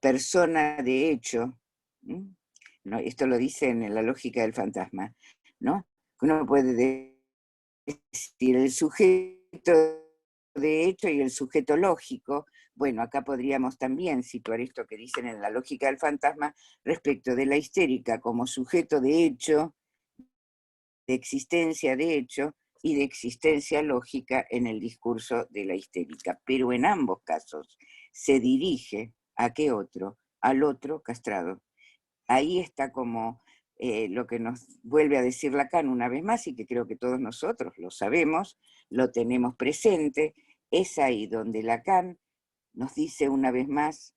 persona de hecho, ¿no? Esto lo dice en la lógica del fantasma, ¿no? Uno puede decir el sujeto de hecho y el sujeto lógico. Bueno, acá podríamos también situar esto que dicen en la lógica del fantasma respecto de la histérica como sujeto de hecho, de existencia de hecho y de existencia lógica en el discurso de la histérica. Pero en ambos casos se dirige ¿a qué otro? Al otro castrado. Ahí está como lo que nos vuelve a decir Lacan una vez más y que creo que todos nosotros lo sabemos, lo tenemos presente, es ahí donde Lacan nos dice una vez más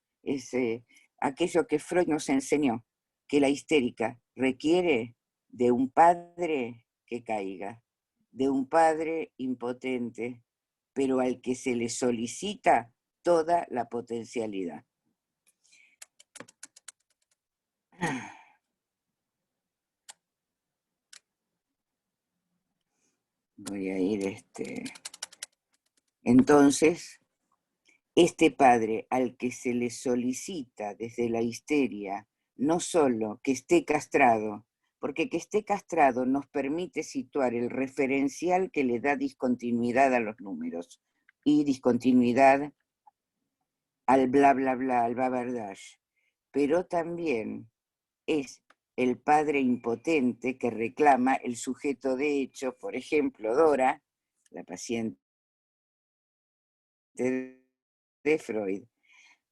aquello que Freud nos enseñó, que la histérica requiere de un padre que caiga, de un padre impotente, pero al que se le solicita toda la potencialidad. Voy a ir Entonces, este padre al que se le solicita desde la histeria, no solo que esté castrado, porque que esté castrado nos permite situar el referencial que le da discontinuidad a los números y discontinuidad al bla bla bla, al bavardage, pero también es el padre impotente que reclama el sujeto de hecho, por ejemplo, Dora, la paciente de Freud,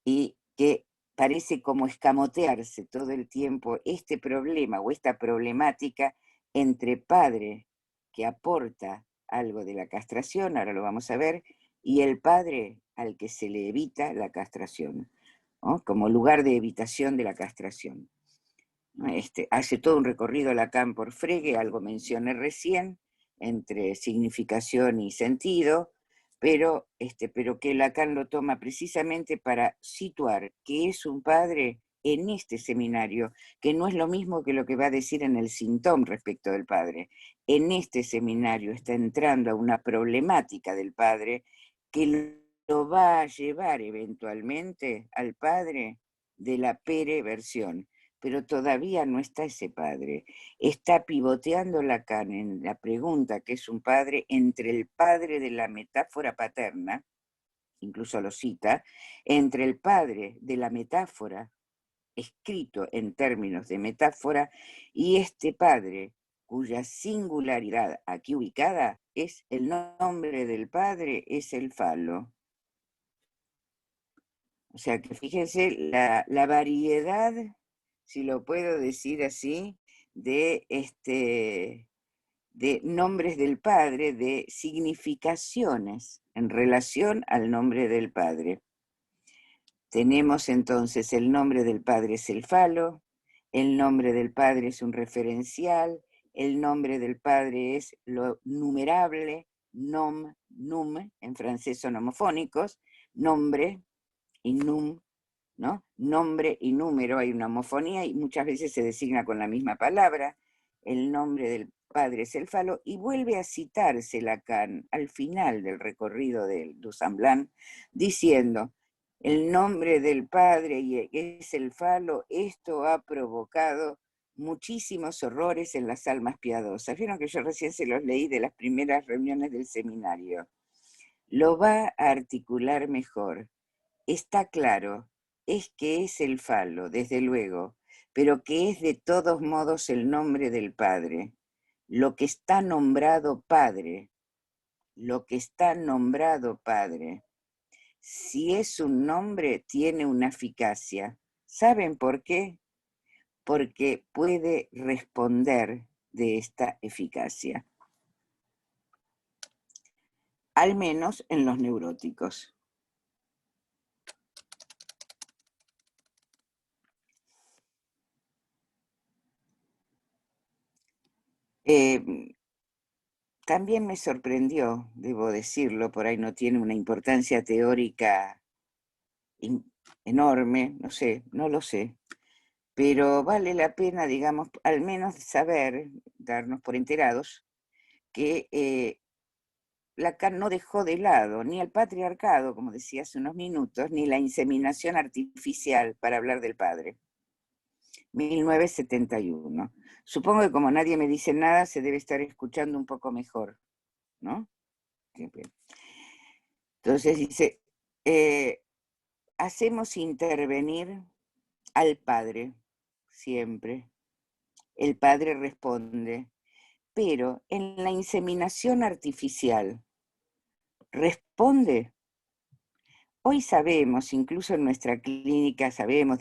y que parece como escamotearse todo el tiempo este problema o esta problemática entre padre que aporta algo de la castración, ahora lo vamos a ver, y el padre al que se le evita la castración, ¿no? Como lugar de evitación de la castración. Hace todo un recorrido Lacan por Frege, algo mencioné recién, entre significación y sentido, pero que Lacan lo toma precisamente para situar que es un padre en este seminario, que no es lo mismo que lo que va a decir en el Sintón respecto del padre. En este seminario está entrando a una problemática del padre que lo va a llevar eventualmente al padre de la pereversión, pero todavía no está ese padre. Está pivoteando Lacan en la pregunta que es un padre entre el padre de la metáfora paterna, incluso lo cita, entre el padre de la metáfora, escrito en términos de metáfora, y este padre cuya singularidad aquí ubicada es el nombre del padre, es el falo. O sea que fíjense la variedad, si lo puedo decir así, de nombres del Padre, de significaciones en relación al nombre del Padre. Tenemos entonces el nombre del Padre es el falo, el nombre del Padre es un referencial, el nombre del Padre es lo numerable, nom, num, en francés son homofónicos, nombre y num, ¿no? Nombre y número, hay una homofonía y muchas veces se designa con la misma palabra. El nombre del padre es el falo, y vuelve a citarse Lacan al final del recorrido del Du Semblant, diciendo, el nombre del padre es el falo, esto ha provocado muchísimos horrores en las almas piadosas. Vieron que yo recién se los leí de las primeras reuniones del seminario. Lo va a articular mejor. Está claro, es que es el falo, desde luego, pero que es de todos modos el nombre del Padre. Lo que está nombrado Padre, lo que está nombrado Padre. Si es un nombre, tiene una eficacia. ¿Saben por qué? Porque puede responder de esta eficacia. Al menos en los neuróticos. También me sorprendió, debo decirlo, por ahí no tiene una importancia teórica enorme, no sé, no lo sé, pero vale la pena, digamos, al menos saber, darnos por enterados, que Lacan no dejó de lado ni el patriarcado, como decía hace unos minutos, ni la inseminación artificial para hablar del padre. 1971. Supongo que como nadie me dice nada, se debe estar escuchando un poco mejor, ¿no? Entonces dice, hacemos intervenir al Padre siempre. El Padre responde, pero en la inseminación artificial, ¿responde? Hoy sabemos, incluso en nuestra clínica sabemos,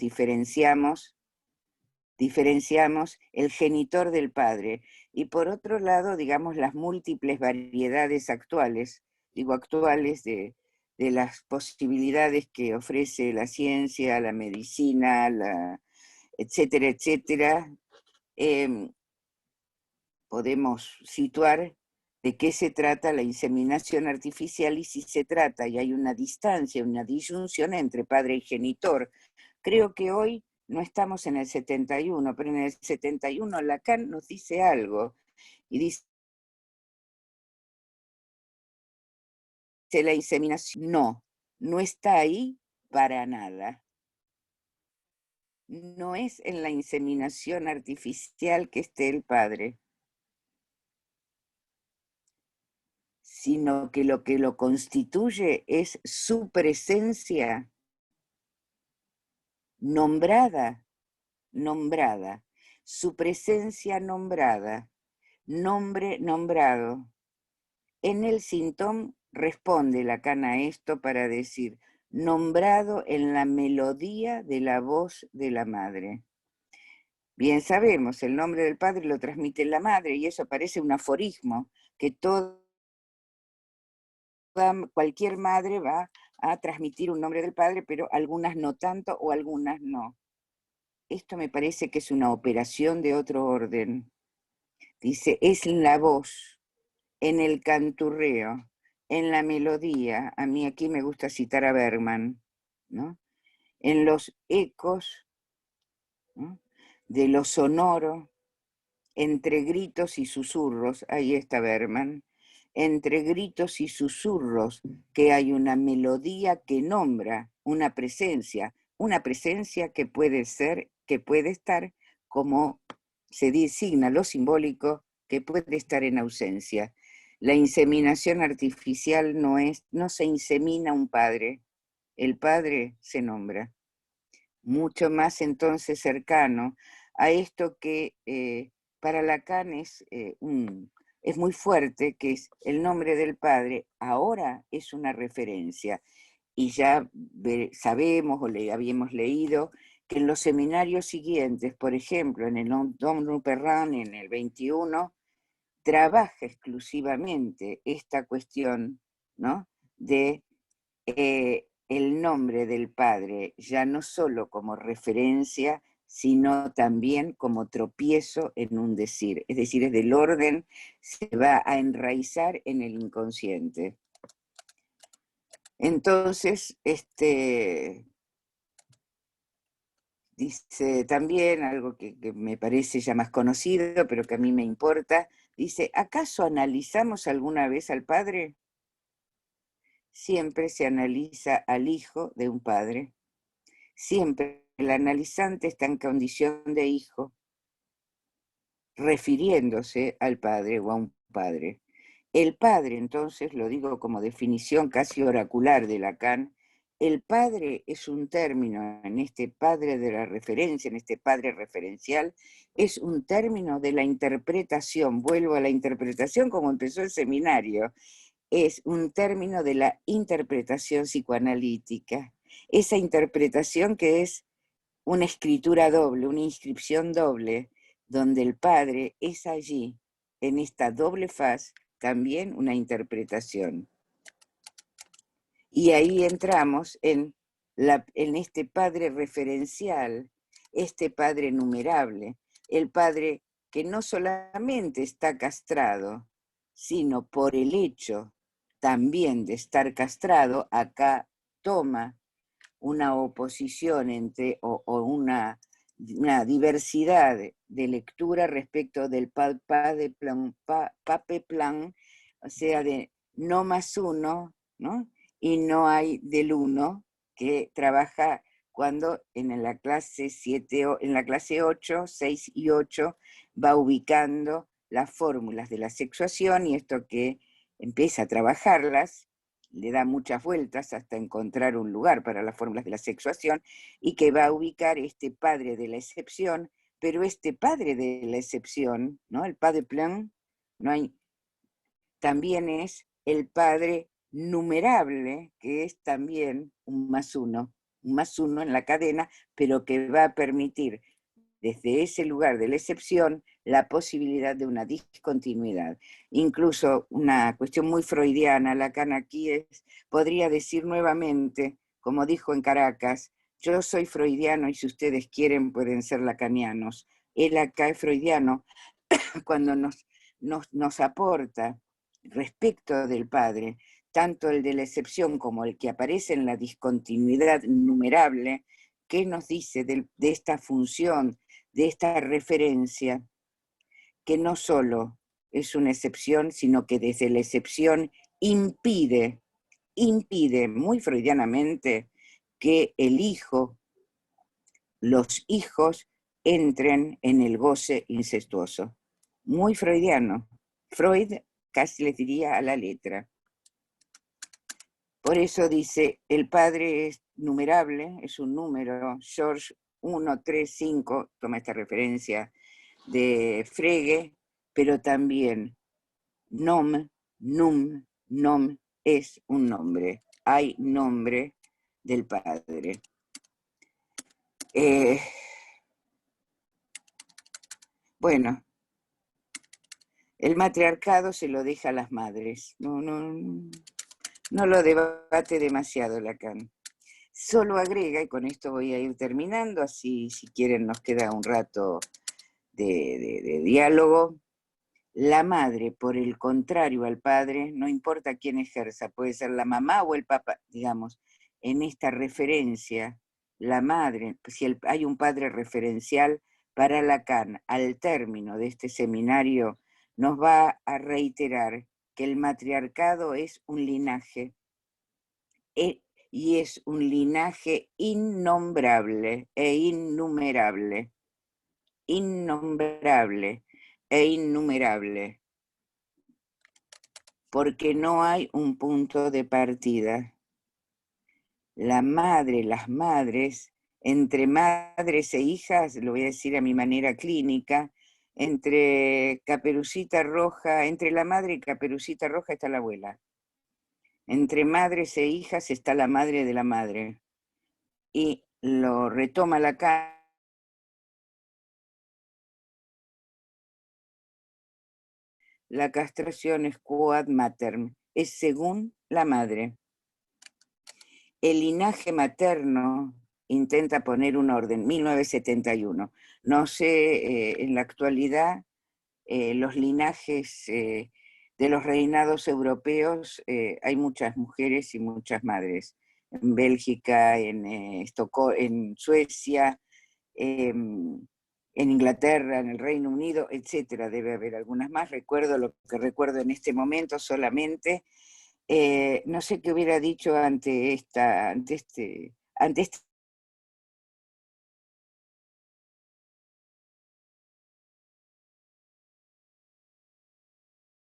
diferenciamos el genitor del padre y por otro lado, digamos, las múltiples variedades actuales, digo actuales de las posibilidades que ofrece la ciencia, la medicina, etcétera, etcétera. Podemos situar de qué se trata la inseminación artificial y si se trata, y hay una distancia, una disyunción entre padre y genitor. Creo que hoy no estamos en el 71, pero en el 71 Lacan nos dice algo, y dice la inseminación, no está ahí para nada. No es en la inseminación artificial que esté el padre, sino que lo constituye es su presencia nombrada, su presencia nombrada, nombre nombrado. En el síntoma responde Lacan a esto para decir, nombrado en la melodía de la voz de la madre. Bien sabemos, el nombre del padre lo transmite la madre y eso parece un aforismo que cualquier madre va a transmitir un nombre del padre, pero algunas no tanto o algunas no. Esto me parece que es una operación de otro orden. Dice, es la voz, en el canturreo, en la melodía. A mí aquí me gusta citar a Bergman, ¿no? En los ecos, ¿no?, de lo sonoro, entre gritos y susurros, ahí está Bergman, entre gritos y susurros, que hay una melodía que nombra una presencia que puede ser, que puede estar, como se designa lo simbólico, que puede estar en ausencia. La inseminación artificial no se insemina un padre, el padre se nombra. Mucho más entonces cercano a esto que para Lacan es muy fuerte, que es el nombre del padre, ahora es una referencia. Y ya sabemos o habíamos leído que en los seminarios siguientes, por ejemplo, en el Dom Perrin en el 21, trabaja exclusivamente esta cuestión, ¿no?, de el nombre del padre, ya no solo como referencia, sino también como tropiezo en un decir. Es decir, es del orden, se va a enraizar en el inconsciente. Entonces, dice también algo que me parece ya más conocido, pero que a mí me importa, dice, ¿acaso analizamos alguna vez al padre? Siempre se analiza al hijo de un padre. Siempre el analizante está en condición de hijo, refiriéndose al padre o a un padre. El padre, entonces, lo digo como definición casi oracular de Lacan, el padre es un término, en este padre de la referencia, en este padre referencial, es un término de la interpretación, vuelvo a la interpretación como empezó el seminario, es un término de la interpretación psicoanalítica, esa interpretación que es una escritura doble, una inscripción doble, donde el padre es allí, en esta doble faz, también una interpretación. Y ahí entramos en este padre referencial, este padre numerable, el padre que no solamente está castrado, sino por el hecho también de estar castrado, acá toma una oposición entre, o una diversidad de lectura respecto del pape plan, o sea, de no más uno, ¿no? Y no hay del uno, que trabaja cuando en la clase 7, en la clase 8, 6 y 8 va ubicando las fórmulas de la sexuación, y esto que empieza a trabajarlas, le da muchas vueltas hasta encontrar un lugar para las fórmulas de la sexuación, y que va a ubicar este padre de la excepción, pero este padre de la excepción, ¿no?, el padre plein, no hay, también es el padre numerable, que es también un más uno en la cadena, pero que va a permitir desde ese lugar de la excepción la posibilidad de una discontinuidad. Incluso una cuestión muy freudiana, Lacan aquí podría decir nuevamente, como dijo en Caracas, yo soy freudiano y si ustedes quieren pueden ser lacanianos. Él acá es freudiano cuando nos aporta respecto del padre, tanto el de la excepción como el que aparece en la discontinuidad numerable, ¿qué nos dice de esta función, de esta referencia, que no solo es una excepción, sino que desde la excepción impide muy freudianamente que el hijo, los hijos, entren en el goce incestuoso? Muy freudiano. Freud casi les diría a la letra. Por eso dice, el padre es numerable, es un número. George 1, 3, 5 toma esta referencia de Frege, pero también nom, num, nom es un nombre. Hay nombre del padre. Bueno, el matriarcado se lo deja a las madres. No lo debate demasiado Lacan. Solo agrega, y con esto voy a ir terminando, así si quieren nos queda un rato de diálogo. La madre, por el contrario al padre, no importa quién ejerza, puede ser la mamá o el papá, digamos, en esta referencia, la madre, si hay un padre referencial para Lacan, al término de este seminario, nos va a reiterar que el matriarcado es un linaje, y es un linaje innombrable e innumerable, innombrable e innumerable, porque no hay un punto de partida. La madre, las madres, entre madres e hijas, lo voy a decir a mi manera clínica, entre Caperucita Roja, entre la madre y Caperucita Roja está la abuela. Entre madres e hijas está la madre de la madre. Y lo retoma Lacan. La castración es quod materm, es según la madre. El linaje materno intenta poner un orden, 1971. No sé, en la actualidad, los linajes de los reinados europeos, hay muchas mujeres y muchas madres. En Bélgica, en Suecia, en Inglaterra, en el Reino Unido, etcétera. Debe haber algunas más. Recuerdo lo que recuerdo en este momento solamente. No sé qué hubiera dicho ante este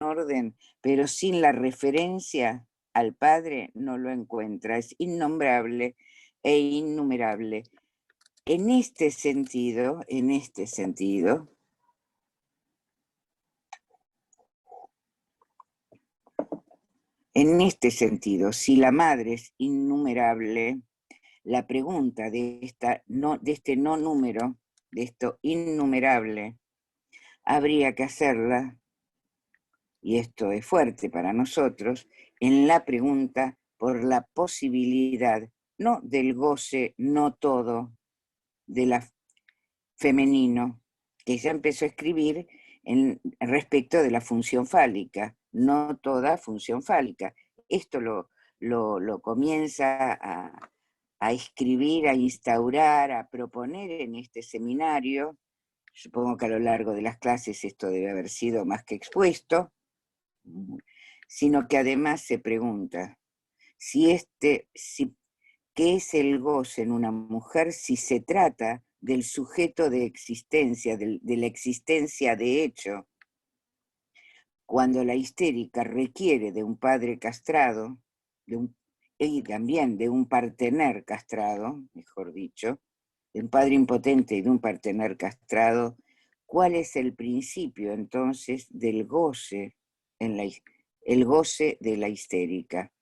orden, pero sin la referencia al Padre no lo encuentra. Es innombrable e innumerable. En este sentido, si la madre es innumerable, la pregunta de este no número, de esto innumerable, habría que hacerla, y esto es fuerte para nosotros, en la pregunta por la posibilidad, no del goce, no todo, de la femenino, que ya empezó a escribir respecto de la función fálica, no toda función fálica. Esto lo comienza a escribir, a instaurar, a proponer en este seminario. Supongo que a lo largo de las clases esto debe haber sido más que expuesto, sino que además se pregunta ¿qué es el goce en una mujer si se trata del sujeto de existencia, de la existencia de hecho? Cuando la histérica requiere de un padre castrado, y también de un partener castrado, mejor dicho, de un padre impotente y de un partener castrado, ¿cuál es el principio entonces del goce, el goce de la histérica?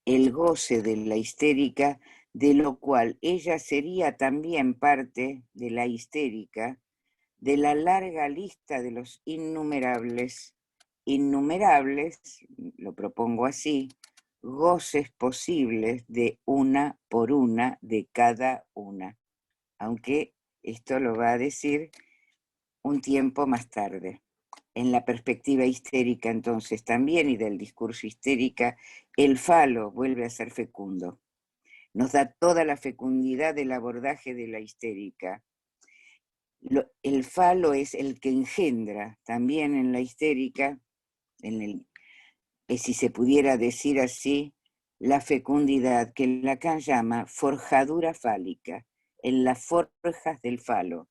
El goce de la histérica, de lo cual ella sería también parte de la histérica, de la larga lista de los innumerables, lo propongo así, goces posibles de una por una de cada una, aunque esto lo va a decir un tiempo más tarde. En la perspectiva histérica entonces también y del discurso histérica, el falo vuelve a ser fecundo. Nos da toda la fecundidad del abordaje de la histérica. El falo es el que engendra también en la histérica, si se pudiera decir así, la fecundidad que Lacan llama forjadura fálica, en las forjas del falo.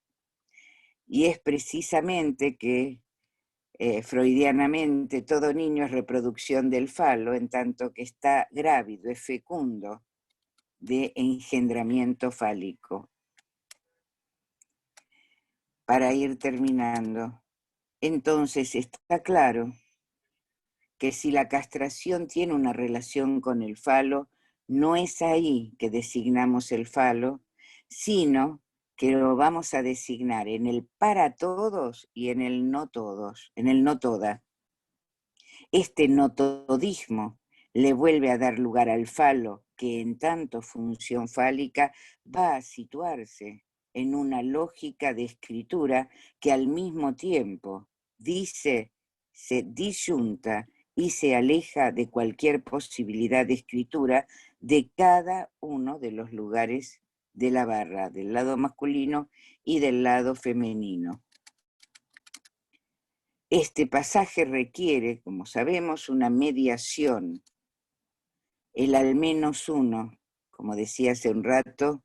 Y es precisamente que freudianamente todo niño es reproducción del falo, en tanto que está grávido, es fecundo de engendramiento fálico. Para ir terminando, entonces está claro que si la castración tiene una relación con el falo, no es ahí que designamos el falo, sino que lo vamos a designar en el para todos y en el no todos, en el no toda. Este no todismo le vuelve a dar lugar al falo, que en tanto función fálica va a situarse en una lógica de escritura que al mismo tiempo se disyunta y se aleja de cualquier posibilidad de escritura de cada uno de los lugares de la barra, del lado masculino y del lado femenino. Este pasaje requiere, como sabemos, una mediación, el al menos uno, como decía hace un rato,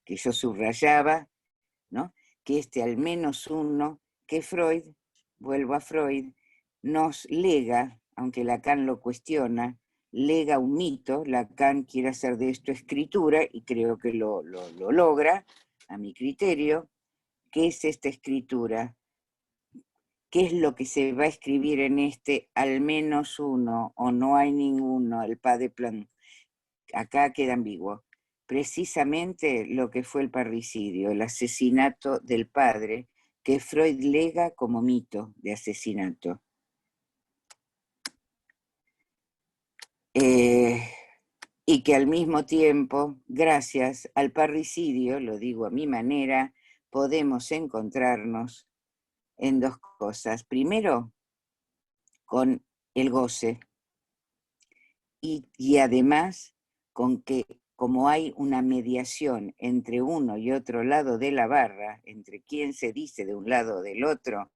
que yo subrayaba, ¿no? Que este al menos uno, que Freud, vuelvo a Freud, nos lega, aunque Lacan lo cuestiona, lega un mito. Lacan quiere hacer de esto escritura y creo que lo logra, a mi criterio. ¿Qué es esta escritura? ¿Qué es lo que se va a escribir en este al menos uno o no hay ninguno, el pas de plan? Acá queda ambiguo. Precisamente lo que fue el parricidio, el asesinato del padre, que Freud lega como mito de asesinato. Y que al mismo tiempo, gracias al parricidio, lo digo a mi manera, podemos encontrarnos en dos cosas. Primero, con el goce y además con que como hay una mediación entre uno y otro lado de la barra, entre quien se dice de un lado o del otro,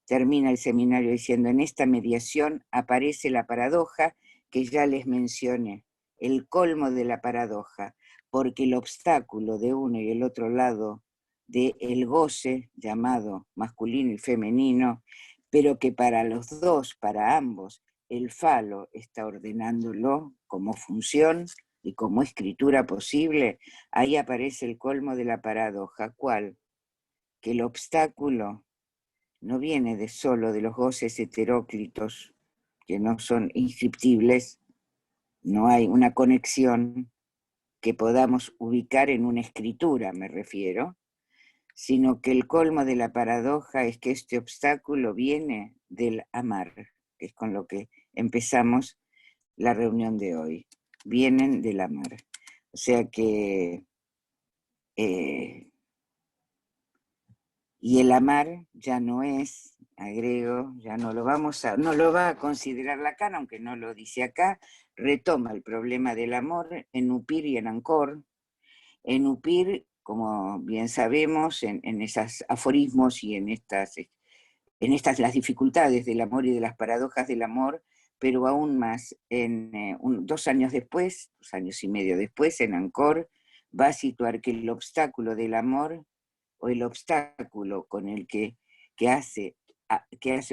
termina el seminario diciendo, en esta mediación aparece la paradoja que ya les mencioné, el colmo de la paradoja, porque el obstáculo de uno y el otro lado del goce, llamado masculino y femenino, pero que para los dos, para ambos, el falo está ordenándolo como función y como escritura posible, ahí aparece el colmo de la paradoja. ¿Cuál? Que el obstáculo no viene de solo de los goces heteróclitos, que no son inscriptibles, no hay una conexión que podamos ubicar en una escritura, me refiero, sino que el colmo de la paradoja es que este obstáculo viene del amar, que es con lo que empezamos la reunión de hoy. Vienen del amar. O sea que y el amar ya no es, agrego, ya no lo va a considerar Lacan, aunque no lo dice acá, retoma el problema del amor en Upir y en Ancor. En Upir, como bien sabemos, en esos aforismos y en estas las dificultades del amor y de las paradojas del amor, pero aún más, 2 años después, 2 años y medio después, en Ancor, va a situar que el obstáculo del amor o el obstáculo con el que hace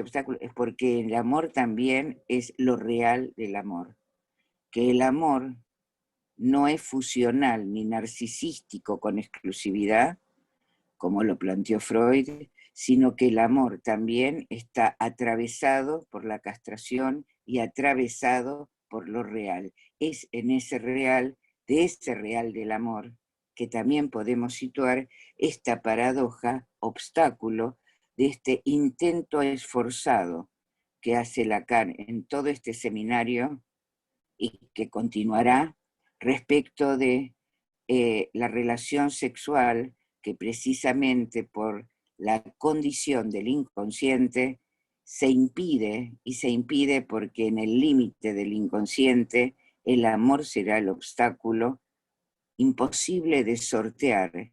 obstáculo es porque el amor también es lo real del amor, que el amor no es fusional ni narcisístico con exclusividad, como lo planteó Freud, sino que el amor también está atravesado por la castración y atravesado por lo real. Es en ese real, de ese real del amor, que también podemos situar esta paradoja, obstáculo, de este intento esforzado que hace Lacan en todo este seminario y que continuará respecto de la relación sexual que precisamente por la condición del inconsciente se impide, y se impide porque en el límite del inconsciente el amor será el obstáculo imposible de sortear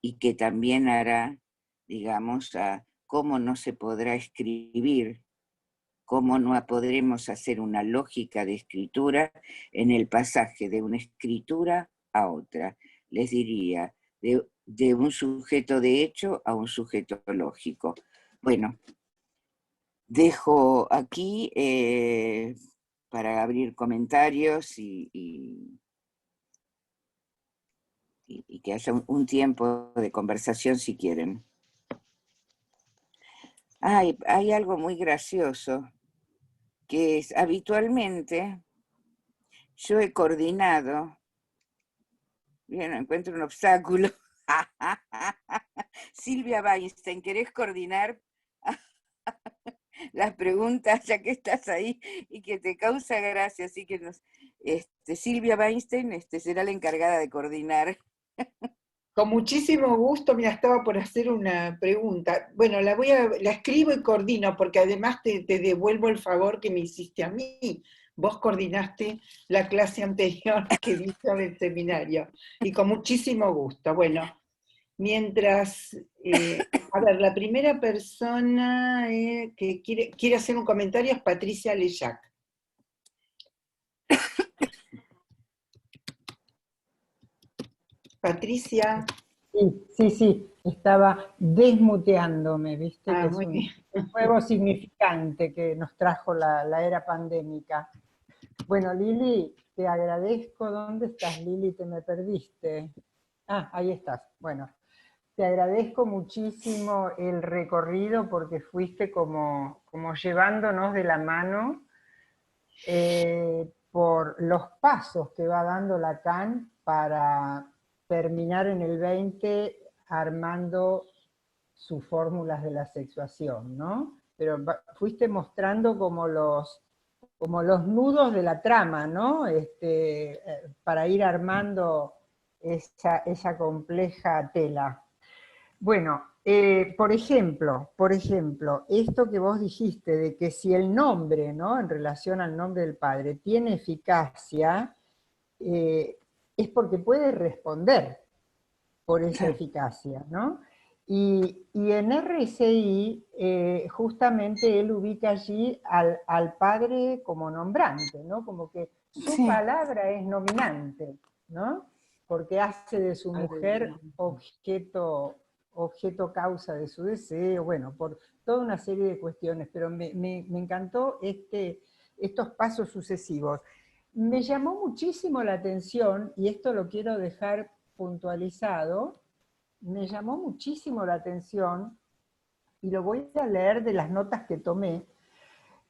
y que también hará, digamos, a cómo no se podrá escribir, cómo no podremos hacer una lógica de escritura en el pasaje de una escritura a otra. Les diría, de un sujeto de hecho a un sujeto lógico. Bueno, dejo aquí para abrir comentarios y que haya un tiempo de conversación si quieren. Hay algo muy gracioso, que es habitualmente yo he coordinado, bien, encuentro un obstáculo. Silvia Weinstein, ¿querés coordinar las preguntas ya que estás ahí y que te causa gracia? Así que Silvia Weinstein será la encargada de coordinar. Con muchísimo gusto, mira, estaba por hacer una pregunta. Bueno, la escribo y coordino, porque además te devuelvo el favor que me hiciste a mí. Vos coordinaste la clase anterior que di sobre el seminario, y con muchísimo gusto. Bueno, Mientras, a ver, la primera persona que quiere hacer un comentario es Patricia Leyac. Patricia. Sí, estaba desmuteándome, viste, que es Muy un bien. nuevo significante que nos trajo la era pandémica. Bueno, Lili, te agradezco. ¿Dónde estás, Lili? Te me perdiste. Ah, ahí estás. Bueno, te agradezco muchísimo el recorrido porque fuiste como llevándonos de la mano por los pasos que va dando Lacan para terminar en el 20 armando sus fórmulas de la sexuación, ¿no? Pero fuiste mostrando como los nudos de la trama, ¿no? Para ir armando esa compleja tela. Bueno, por ejemplo, esto que vos dijiste de que si el nombre, ¿no? En relación al nombre del padre, tiene eficacia, es porque puede responder por esa eficacia, ¿no? Y en RCI, justamente él ubica allí al padre como nombrante, ¿no? Como que su palabra es nominante, ¿no? Porque hace de su mujer objeto causa de su deseo, bueno, por toda una serie de cuestiones, pero me encantó estos pasos sucesivos. Me llamó muchísimo la atención, y esto lo quiero dejar puntualizado, me llamó muchísimo la atención, y lo voy a leer de las notas que tomé,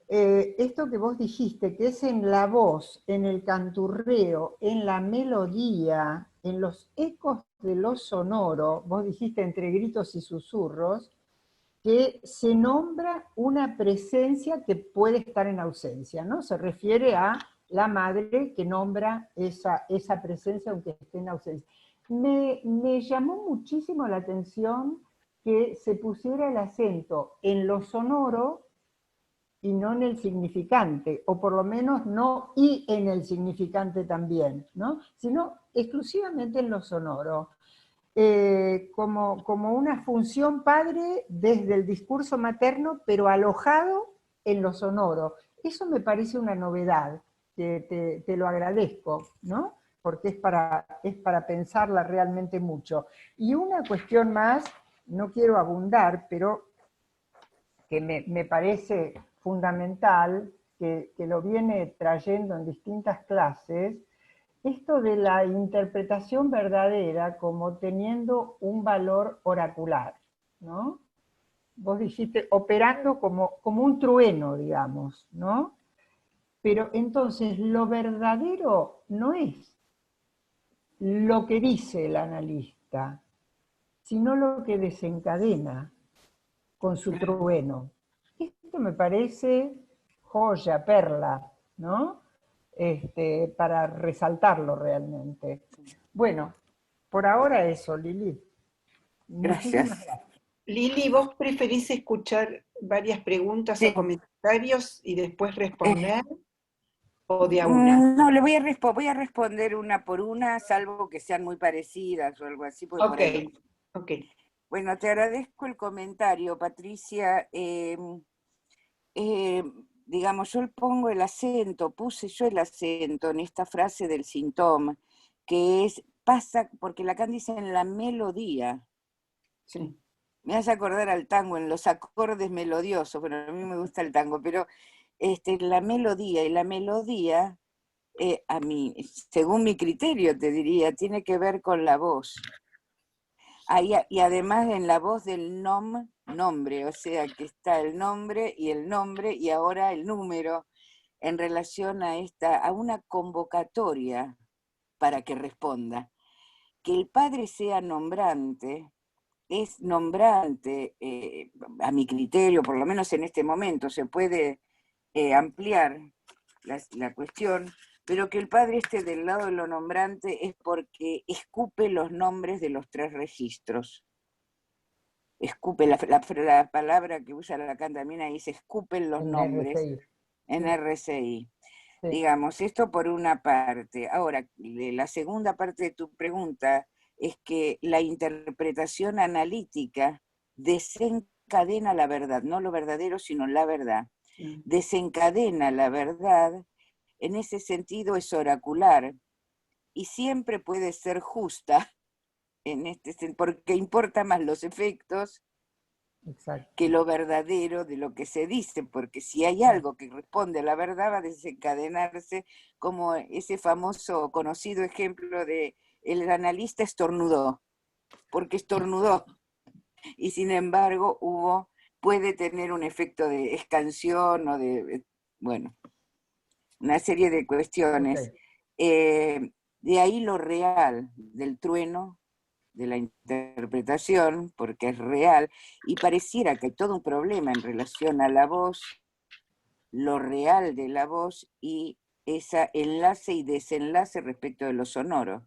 esto que vos dijiste, que es en la voz, en el canturreo, en la melodía, en los ecos de lo sonoro, vos dijiste entre gritos y susurros, que se nombra una presencia que puede estar en ausencia, ¿no? Se refiere a la madre que nombra esa presencia aunque esté en ausencia. Me llamó muchísimo la atención que se pusiera el acento en lo sonoro y no en el significante, o por lo menos no y en el significante también, ¿no? Sino exclusivamente en lo sonoro. Como una función padre desde el discurso materno, pero alojado en lo sonoro. Eso me parece una novedad, que te lo agradezco, ¿no? Porque es para pensarla realmente mucho. Y una cuestión más, no quiero abundar, pero que me parece fundamental, que lo viene trayendo en distintas clases, esto de la interpretación verdadera como teniendo un valor oracular, ¿no? Vos dijiste operando como un trueno, digamos, ¿no? Pero entonces lo verdadero no es lo que dice el analista, sino lo que desencadena con su trueno. Esto me parece joya, perla, ¿no? Para resaltarlo realmente. Bueno, por ahora eso, Lili. Muchísimas Gracias. gracias. Lili, ¿vos preferís escuchar varias preguntas Sí. o comentarios y después responder? ¿O de a una? No, voy a responder una por una, salvo que sean muy parecidas o algo así. Por ahí. Ok. Bueno, te agradezco el comentario, Patricia. Digamos, yo pongo el acento, puse yo el acento en esta frase del síntoma, que es, pasa, porque Lacan dice en la melodía. Sí. Me hace acordar al tango, en los acordes melodiosos, bueno, a mí me gusta el tango, pero la melodía, y la melodía, a mí, según mi criterio te diría, tiene que ver con la voz. Y además en la voz del nombre, o sea que está el nombre y ahora el número en relación a una convocatoria para que responda. Que el padre sea nombrante, es nombrante, a mi criterio, por lo menos en este momento, se puede ampliar la cuestión, pero que el padre esté del lado de lo nombrante es porque escupe los nombres de los 3 registros. Escupe, la palabra que usa Lacan también ahí se escupen los nombres en RCI. Sí. Digamos, esto por una parte. Ahora, la segunda parte de tu pregunta, es que la interpretación analítica desencadena la verdad, no lo verdadero, sino la verdad. Desencadena la verdad, en ese sentido es oracular, y siempre puede ser justa, porque importa más los efectos que lo verdadero de lo que se dice, porque si hay algo que responde a la verdad va a desencadenarse, como ese famoso conocido ejemplo de el analista estornudó, porque estornudó, y sin embargo puede tener un efecto de escansión o bueno, una serie de cuestiones. De ahí lo real del trueno, de la interpretación, porque es real, y pareciera que hay todo un problema en relación a la voz, lo real de la voz y ese enlace y desenlace respecto de lo sonoro.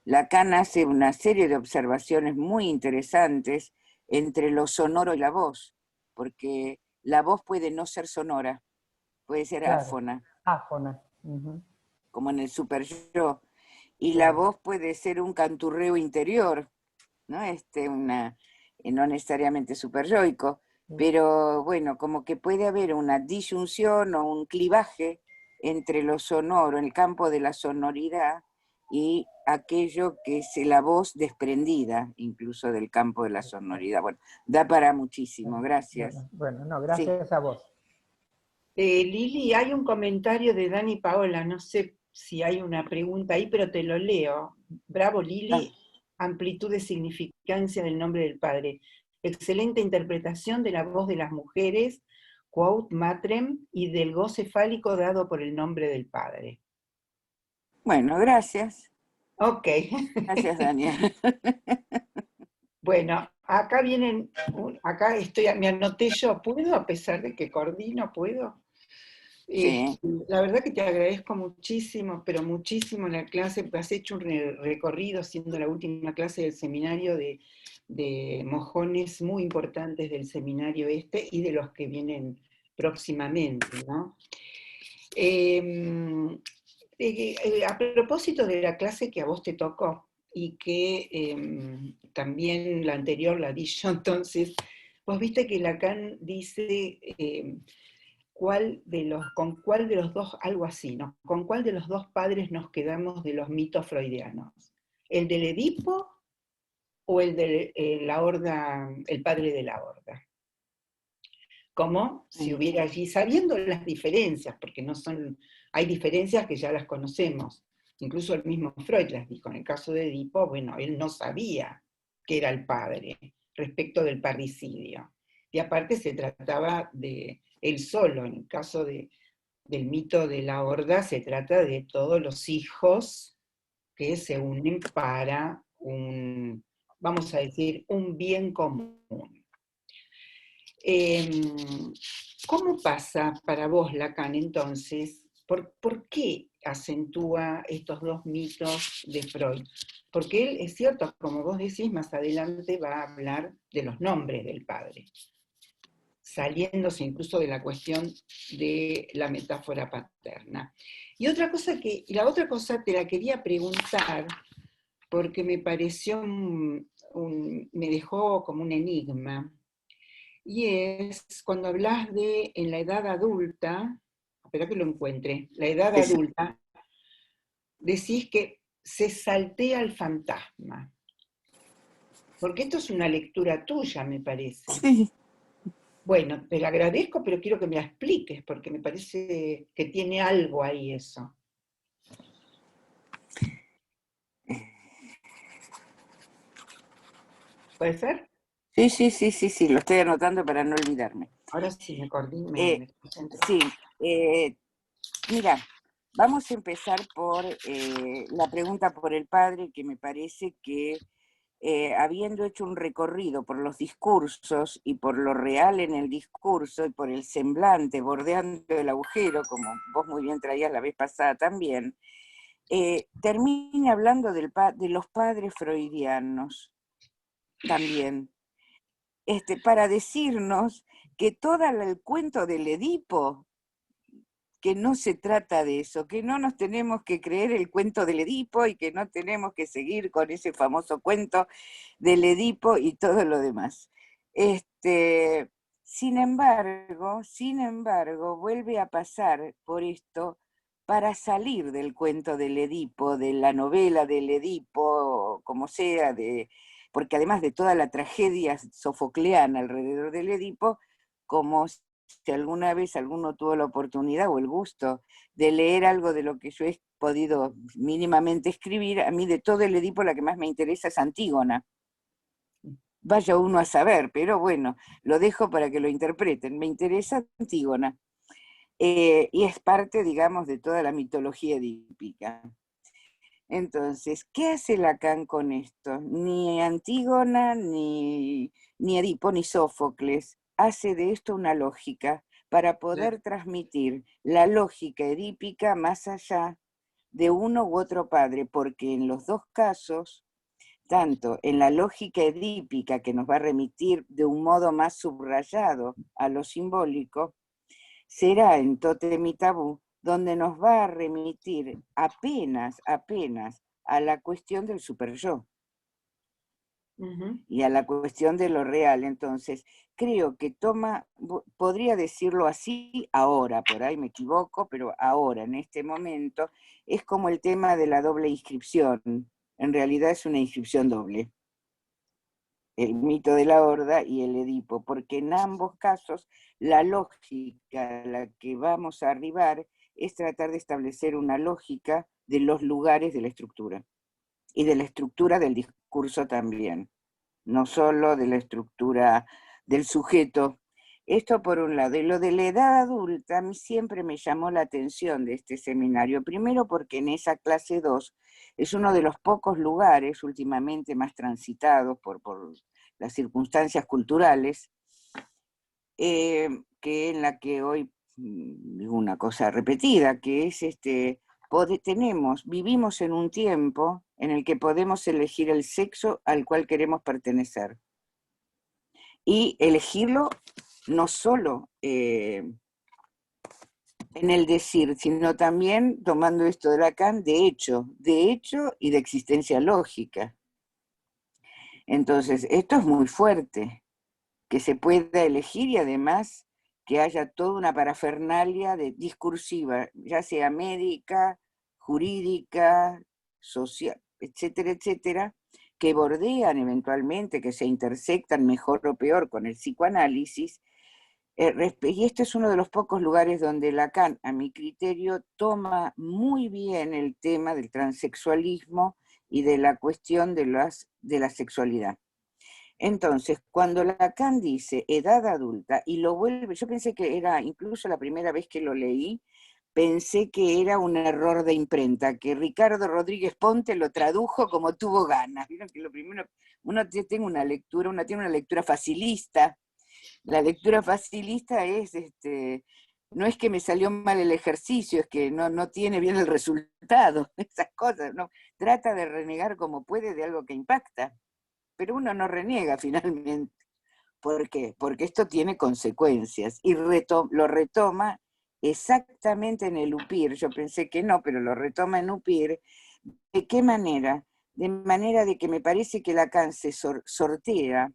Lacan hace una serie de observaciones muy interesantes entre lo sonoro y la voz, porque la voz puede no ser sonora, puede ser áfona, áfona, como en el super yo, y la voz puede ser un canturreo interior, ¿no? No necesariamente superyoico, pero bueno, como que puede haber una disyunción o un clivaje entre lo sonoro, el campo de la sonoridad, y aquello que es la voz desprendida, incluso del campo de la sonoridad. Bueno, da para muchísimo, gracias. Bueno, no, gracias a vos. Lili, hay un comentario de Dani Paola, no sé si hay una pregunta ahí, pero te lo leo. Bravo, Lili, amplitud de significancia del nombre del Padre. Excelente interpretación de la voz de las mujeres, quote matrem, y del goce fálico dado por el nombre del Padre. Bueno, gracias. Ok. Gracias, Daniel. Bueno, acá vienen, acá me anoté yo, ¿puedo? A pesar de que coordino, ¿puedo? Sí. La verdad que te agradezco muchísimo, pero muchísimo la clase, has hecho un recorrido siendo la última clase del seminario de mojones muy importantes del seminario y de los que vienen próximamente, ¿no? A propósito de la clase que a vos te tocó, y que también la anterior la di yo, entonces, vos viste que Lacan dice con cuál de los dos, algo así, ¿no? ¿Con cuál de los dos padres nos quedamos de los mitos freudianos? ¿El del Edipo o el de la horda, el padre de la horda? Como si hubiera allí, sabiendo las diferencias, porque no son, hay diferencias que ya las conocemos, incluso el mismo Freud las dijo. En el caso de Edipo, bueno, él no sabía que era el padre respecto del parricidio, y aparte se trataba de él solo. En el caso del mito de la horda se trata de todos los hijos que se unen para vamos a decir, un bien común. ¿Cómo pasa para vos, Lacan, entonces? ¿Por qué acentúa estos dos mitos de Freud? Porque él, es cierto, como vos decís, más adelante va a hablar de los nombres del padre, saliéndose incluso de la cuestión de la metáfora paterna. Y la otra cosa te la quería preguntar, porque me pareció, me dejó como un enigma. Y es cuando hablas de en la edad adulta, espera que lo encuentre, la edad adulta, decís que se saltea el fantasma. Porque esto es una lectura tuya, me parece. Sí. Bueno, te lo agradezco, pero quiero que me la expliques, porque me parece que tiene algo ahí eso. ¿Puede ser? Sí, lo estoy anotando para no olvidarme. Ahora sí me coordino. Sí, mira, vamos a empezar por la pregunta por el padre, que me parece que habiendo hecho un recorrido por los discursos y por lo real en el discurso y por el semblante bordeando el agujero, como vos muy bien traías la vez pasada también, termina hablando de los padres freudianos también, para decirnos que todo el cuento del Edipo que no se trata de eso, que no nos tenemos que creer el cuento del Edipo y que no tenemos que seguir con ese famoso cuento del Edipo y todo lo demás. Sin embargo, vuelve a pasar por esto para salir del cuento del Edipo, de la novela del Edipo, como sea, porque además de toda la tragedia sofocleana alrededor del Edipo, como si alguna vez alguno tuvo la oportunidad o el gusto de leer algo de lo que yo he podido mínimamente escribir, a mí de todo el Edipo la que más me interesa es Antígona. Vaya uno a saber, pero bueno, lo dejo para que lo interpreten. Me interesa Antígona. Y es parte, digamos, de toda la mitología edípica. Entonces, ¿qué hace Lacan con esto? Ni Antígona, ni Edipo, ni Sófocles hace de esto una lógica para poder transmitir la lógica edípica más allá de uno u otro padre, porque en los dos casos, tanto en la lógica edípica, que nos va a remitir de un modo más subrayado a lo simbólico, será en Tótem y Tabú, donde nos va a remitir apenas a la cuestión del superyo y a la cuestión de lo real. Entonces, creo que podría decirlo así ahora, por ahí me equivoco, pero ahora, en este momento, es como el tema de la doble inscripción. En realidad es una inscripción doble. El mito de la horda y el Edipo, porque en ambos casos la lógica a la que vamos a arribar es tratar de establecer una lógica de los lugares de la estructura, y de la estructura del discurso también, no solo de la estructura del sujeto. Esto por un lado. Y lo de la edad adulta a mí siempre me llamó la atención de este seminario, primero porque en esa clase 2 es uno de los pocos lugares últimamente más transitados por las circunstancias culturales, que en la que hoy digo una cosa repetida, que es vivimos en un tiempo en el que podemos elegir el sexo al cual queremos pertenecer. Y elegirlo no solo en el decir, sino también, tomando esto de Lacan, de hecho y de existencia lógica. Entonces, esto es muy fuerte, que se pueda elegir y además que haya toda una parafernalia discursiva, ya sea médica, jurídica, social, etcétera, etcétera, que bordean eventualmente, que se intersectan mejor o peor con el psicoanálisis. Y este es uno de los pocos lugares donde Lacan, a mi criterio, toma muy bien el tema del transexualismo y de la cuestión de la sexualidad. Entonces, cuando Lacan dice edad adulta y lo vuelve, yo pensé que era, incluso la primera vez que lo leí, pensé que era un error de imprenta, que Ricardo Rodríguez Ponte lo tradujo como tuvo ganas. Vieron que lo primero, uno tiene una lectura facilista. La lectura facilista es, no es que me salió mal el ejercicio, es que no tiene bien el resultado, esas cosas, ¿no? Trata de renegar como puede de algo que impacta. Pero uno no reniega finalmente. ¿Por qué? Porque esto tiene consecuencias y lo retoma exactamente en el Upir. Yo pensé que no, pero lo retoma en Upir. ¿De qué manera? De manera de que me parece que Lacan se sortea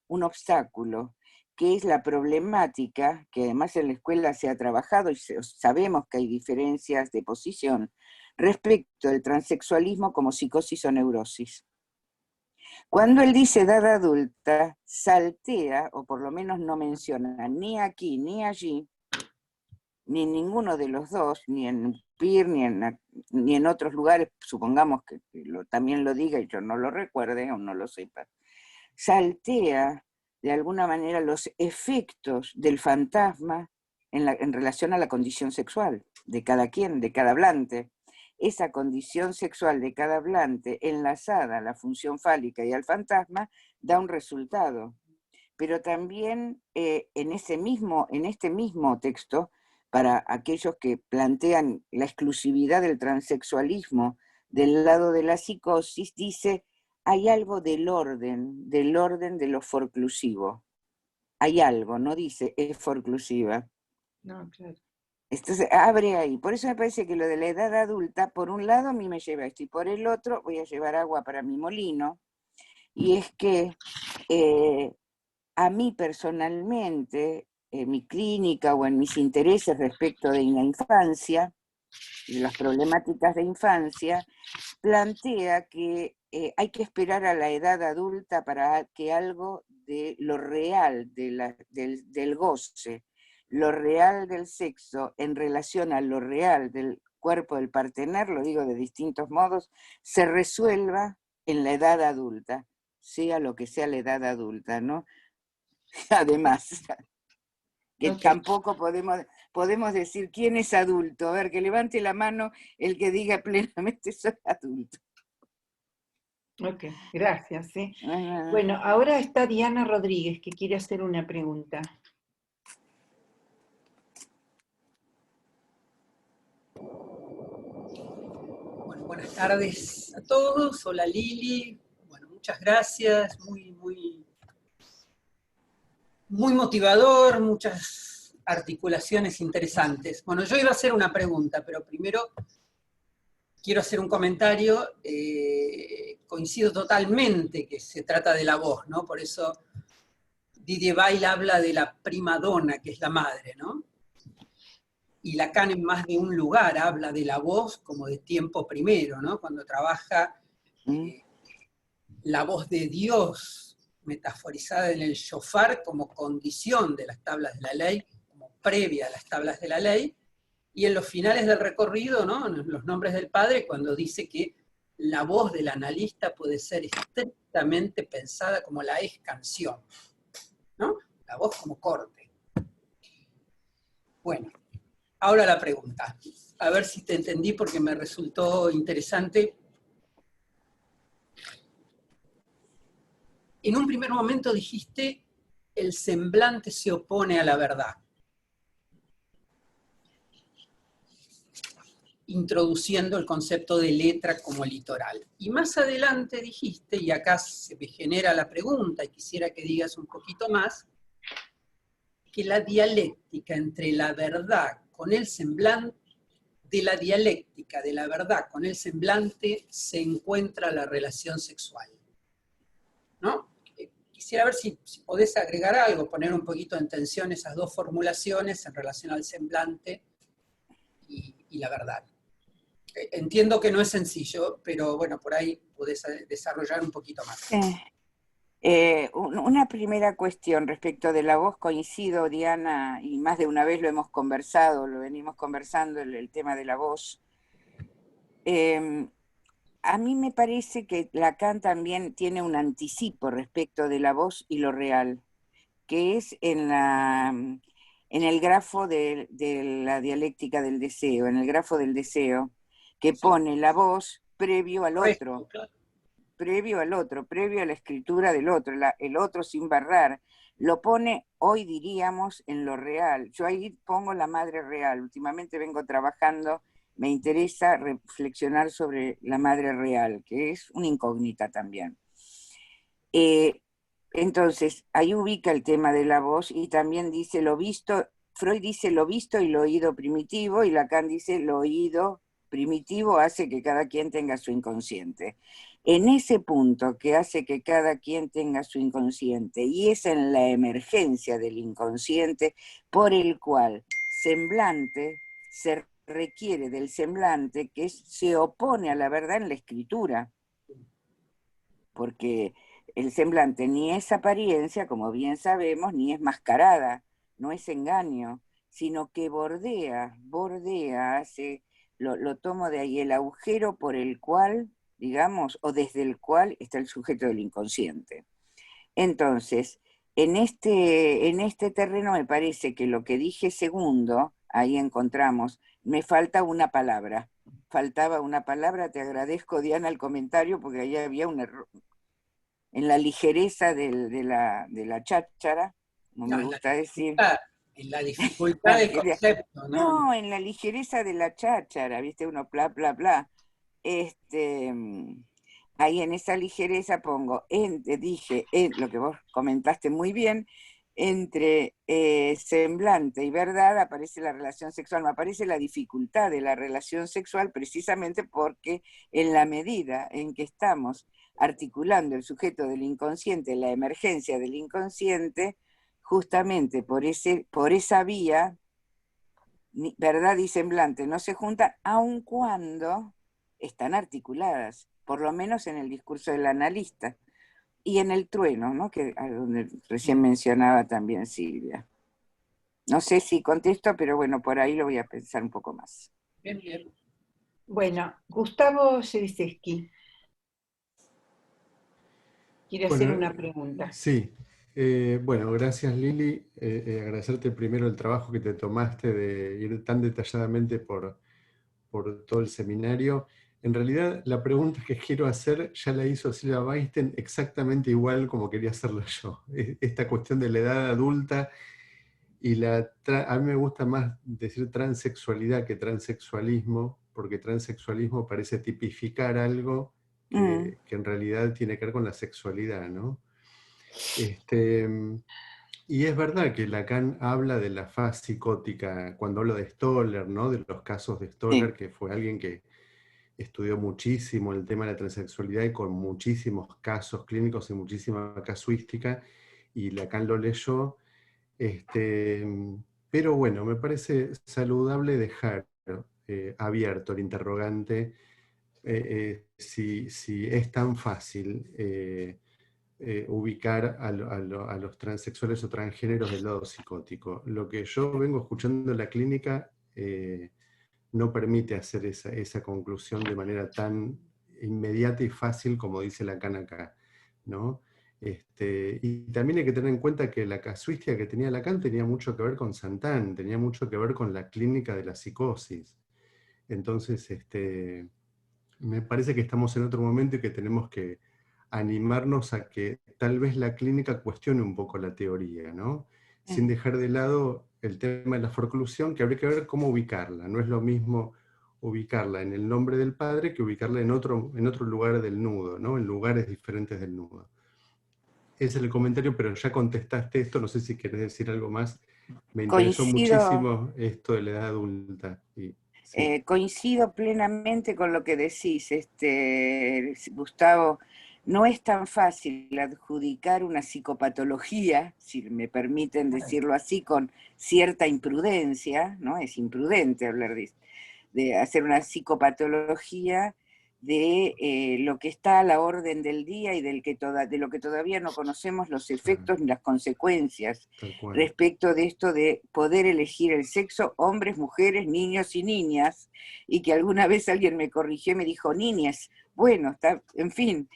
un obstáculo, que es la problemática, que además en la escuela se ha trabajado y sabemos que hay diferencias de posición respecto del transexualismo como psicosis o neurosis. Cuando él dice edad adulta, saltea, o por lo menos no menciona ni aquí ni allí, ni en ninguno de los dos, ni en PIR, ni en otros lugares, supongamos que también lo diga y yo no lo recuerde o no lo sepa, saltea de alguna manera los efectos del fantasma en relación a la condición sexual de cada quien, de cada hablante. Esa condición sexual de cada hablante enlazada a la función fálica y al fantasma da un resultado. Pero también en este mismo texto, para aquellos que plantean la exclusividad del transexualismo del lado de la psicosis, dice, hay algo del orden de lo forclusivo. Hay algo, no dice es forclusiva. No, claro. Entonces abre ahí. Por eso me parece que lo de la edad adulta, por un lado a mí me lleva esto, y por el otro voy a llevar agua para mi molino, y es que a mí personalmente, en mi clínica o en mis intereses respecto de la infancia, de las problemáticas de infancia, plantea que hay que esperar a la edad adulta para que algo de lo real del goce, lo real del sexo en relación a lo real del cuerpo del partener, lo digo de distintos modos, se resuelva en la edad adulta, sea lo que sea la edad adulta, ¿no? Además, que Ok, tampoco podemos decir quién es adulto. A ver, que levante la mano el que diga plenamente soy adulto. ok, gracias. ¿Sí? Ah, Bueno, ahora está Diana Rodríguez que quiere hacer una pregunta. Bueno, buenas tardes a todos. Hola Lili. Bueno, muchas gracias. Muy motivador, muchas articulaciones interesantes. Bueno, yo iba a hacer una pregunta, pero primero quiero hacer un comentario. Coincido totalmente que se trata de la voz, ¿no? Por eso Didier Weil habla de la prima donna, que es la madre, ¿no? Y Lacan en más de un lugar habla de la voz como de tiempo primero, ¿no? Cuando trabaja la voz de Dios metaforizada en el shofar como condición de las tablas de la ley, como previa a las tablas de la ley, y en los finales del recorrido, ¿no? En los nombres del Padre, cuando dice que la voz del analista puede ser estrictamente pensada como la es canción, ¿no? La voz como corte. Bueno, ahora la pregunta. A ver si te entendí porque me resultó interesante. En un primer momento dijiste, el semblante se opone a la verdad, introduciendo el concepto de letra como litoral. Y más adelante dijiste, y acá se me genera la pregunta, y quisiera que digas un poquito más, que la dialéctica entre la verdad con el semblante, de la dialéctica de la verdad con el semblante se encuentra la relación sexual, ¿no? Quisiera ver si podés agregar algo, poner un poquito en tensión esas dos formulaciones en relación al semblante y la verdad. Entiendo que no es sencillo, pero bueno, por ahí podés desarrollar un poquito más. Una primera cuestión respecto de la voz, coincido, Diana, y más de una vez lo hemos conversado, lo venimos conversando, el tema de la voz. A mí me parece que Lacan también tiene un anticipo respecto de la voz y lo real, que es en el grafo de la dialéctica del deseo, en el grafo del deseo, que Sí, pone la voz previo al correcto, otro, claro. previo al otro, previo a la escritura del otro, el otro sin barrar, lo pone, hoy diríamos, en lo real. Yo ahí pongo la madre real. Últimamente vengo trabajando, me interesa reflexionar sobre la madre real, que es una incógnita también. Eh, entonces, ahí ubica el tema de la voz y también dice lo visto, Freud dice lo visto y lo oído primitivo, y Lacan dice lo oído primitivo hace que cada quien tenga su inconsciente. En ese punto que hace que cada quien tenga su inconsciente, y es en la emergencia del inconsciente por el cual semblante se requiere del semblante que se opone a la verdad en la escritura, porque el semblante ni es apariencia, como bien sabemos, ni es mascarada, no es engaño, sino que bordea, lo tomo de ahí, el agujero por el cual, digamos, o desde el cual está el sujeto del inconsciente. Entonces, en este terreno me parece que lo que dije segundo, ahí encontramos, me falta una palabra. Faltaba una palabra, te agradezco, Diana, el comentario, porque ahí había un error, en la ligereza de la cháchara, como No, me gusta decir. en la dificultad del concepto, ¿no? No, en la ligereza de la cháchara, viste, uno bla, bla, bla. Ahí en esa ligereza pongo, dije, lo que vos comentaste muy bien, entre semblante y verdad aparece la relación sexual, me aparece la dificultad de la relación sexual precisamente porque en la medida en que estamos articulando el sujeto del inconsciente, la emergencia del inconsciente, justamente por esa vía, verdad y semblante no se juntan, aun cuando están articuladas, por lo menos en el discurso del analista. Y en el trueno, ¿no? Que donde recién mencionaba también Silvia. No sé si contesto, pero bueno, por ahí lo voy a pensar un poco más. Bien, bien. Bueno, Gustavo Jeliseski quiere hacer Bueno, una pregunta. sí. Bueno, gracias Lili. Agradecerte primero el trabajo que te tomaste de ir tan detalladamente por todo el seminario. En realidad, la pregunta que quiero hacer ya la hizo Silvia Weinstein exactamente igual como quería hacerlo yo. Esta cuestión de la edad adulta y a mí me gusta más decir transexualidad que transexualismo, porque transexualismo parece tipificar algo que en realidad tiene que ver con la sexualidad, ¿no? Y es verdad que Lacan habla de la faz psicótica, cuando habla de Stoller, ¿no? De los casos de Stoller, Sí. que fue alguien que estudió muchísimo el tema de la transexualidad y con muchísimos casos clínicos y muchísima casuística, y Lacan lo leyó. Pero bueno, me parece saludable dejar abierto el interrogante si es tan fácil ubicar a los transexuales o transgéneros del lado psicótico. Lo que yo vengo escuchando en la clínica no permite hacer esa conclusión de manera tan inmediata y fácil como dice Lacan acá, ¿no? Y también hay que tener en cuenta que la casuística que tenía Lacan tenía mucho que ver con Santán, tenía mucho que ver con la clínica de la psicosis. Entonces, me parece que estamos en otro momento y que tenemos que animarnos a que tal vez la clínica cuestione un poco la teoría, ¿no? Sin dejar de lado el tema de la forclusión, que habría que ver cómo ubicarla. No es lo mismo ubicarla en el nombre del padre que ubicarla en otro lugar del nudo, ¿no? En lugares diferentes del nudo. Ese es el comentario, pero ya contestaste esto, no sé si querés decir algo más. Me interesó muchísimo esto de la edad adulta. Sí. Coincido plenamente con lo que decís, Gustavo. No es tan fácil adjudicar una psicopatología, si me permiten decirlo así, con cierta imprudencia, ¿no? Es imprudente hablar de hacer una psicopatología de lo que está a la orden del día y de lo que todavía no conocemos los efectos ni las consecuencias respecto de esto de poder elegir el sexo, hombres, mujeres, niños y niñas, y que alguna vez alguien me corrigió y me dijo niñas. Bueno, está, en fin,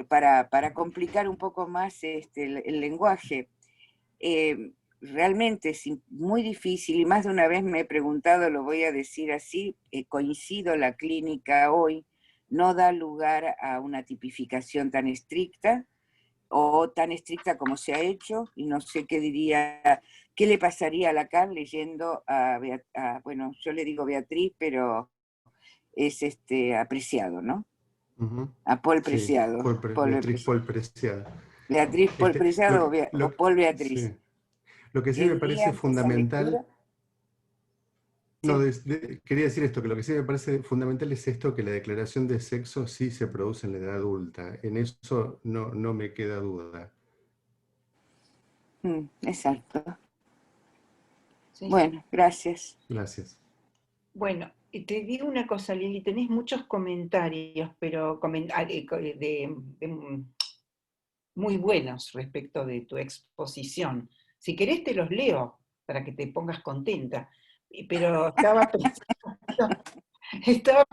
para complicar un poco más el lenguaje. Realmente es muy difícil, y más de una vez me he preguntado, lo voy a decir así, coincido, la clínica hoy no da lugar a una tipificación tan estricta, o tan estricta como se ha hecho, y no sé qué le pasaría a Lacan leyendo bueno, yo le digo Beatriz, pero es apreciado, ¿no? A Paul Preciado. Sí, Beatriz Paul Preciado. Beatriz Paul Preciado o Paul Beatriz. Sí. Lo que sí me parece fundamental... No, quería decir esto, que lo que sí me parece fundamental es esto, que la declaración de sexo sí se produce en la edad adulta. En eso no me queda duda. Exacto. Sí. Bueno, gracias. Gracias. Bueno, te digo una cosa, Lili, tenés muchos comentarios, pero muy buenos respecto de tu exposición. Si querés te los leo para que te pongas contenta. Pero estaba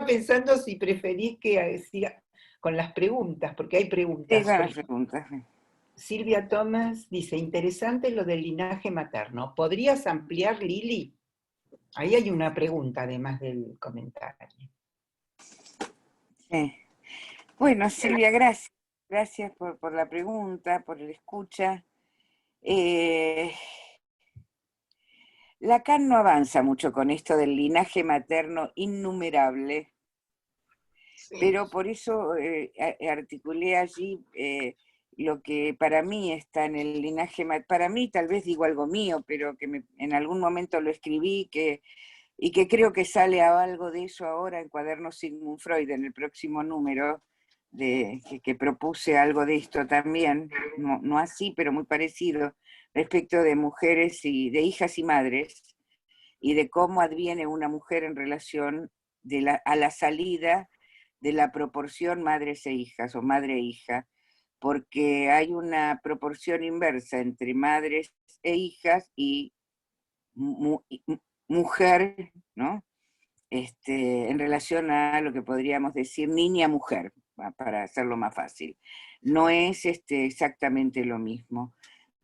pensando si preferís que siga con las preguntas, porque hay preguntas. Sí, las preguntas. Silvia Thomas dice, interesante lo del linaje materno. ¿Podrías ampliar, Lili? Ahí hay una pregunta, además del comentario. Sí. Bueno, Silvia, gracias. Gracias por la pregunta, por la escucha. Lacan no avanza mucho con esto del linaje materno innumerable, sí, pero por eso articulé allí lo que para mí está en el linaje, para mí tal vez digo algo mío, pero que en algún momento lo escribí, y que creo que sale a algo de eso ahora en Cuadernos Sigmund Freud, en el próximo número, que propuse algo de esto también, no así, pero muy parecido, respecto de mujeres y de hijas y madres, y de cómo adviene una mujer en relación a la salida de la proporción madres e hijas, o madre e hija, porque hay una proporción inversa entre madres e hijas y mujer, ¿no? En relación a lo que podríamos decir niña-mujer, para hacerlo más fácil. No es exactamente lo mismo.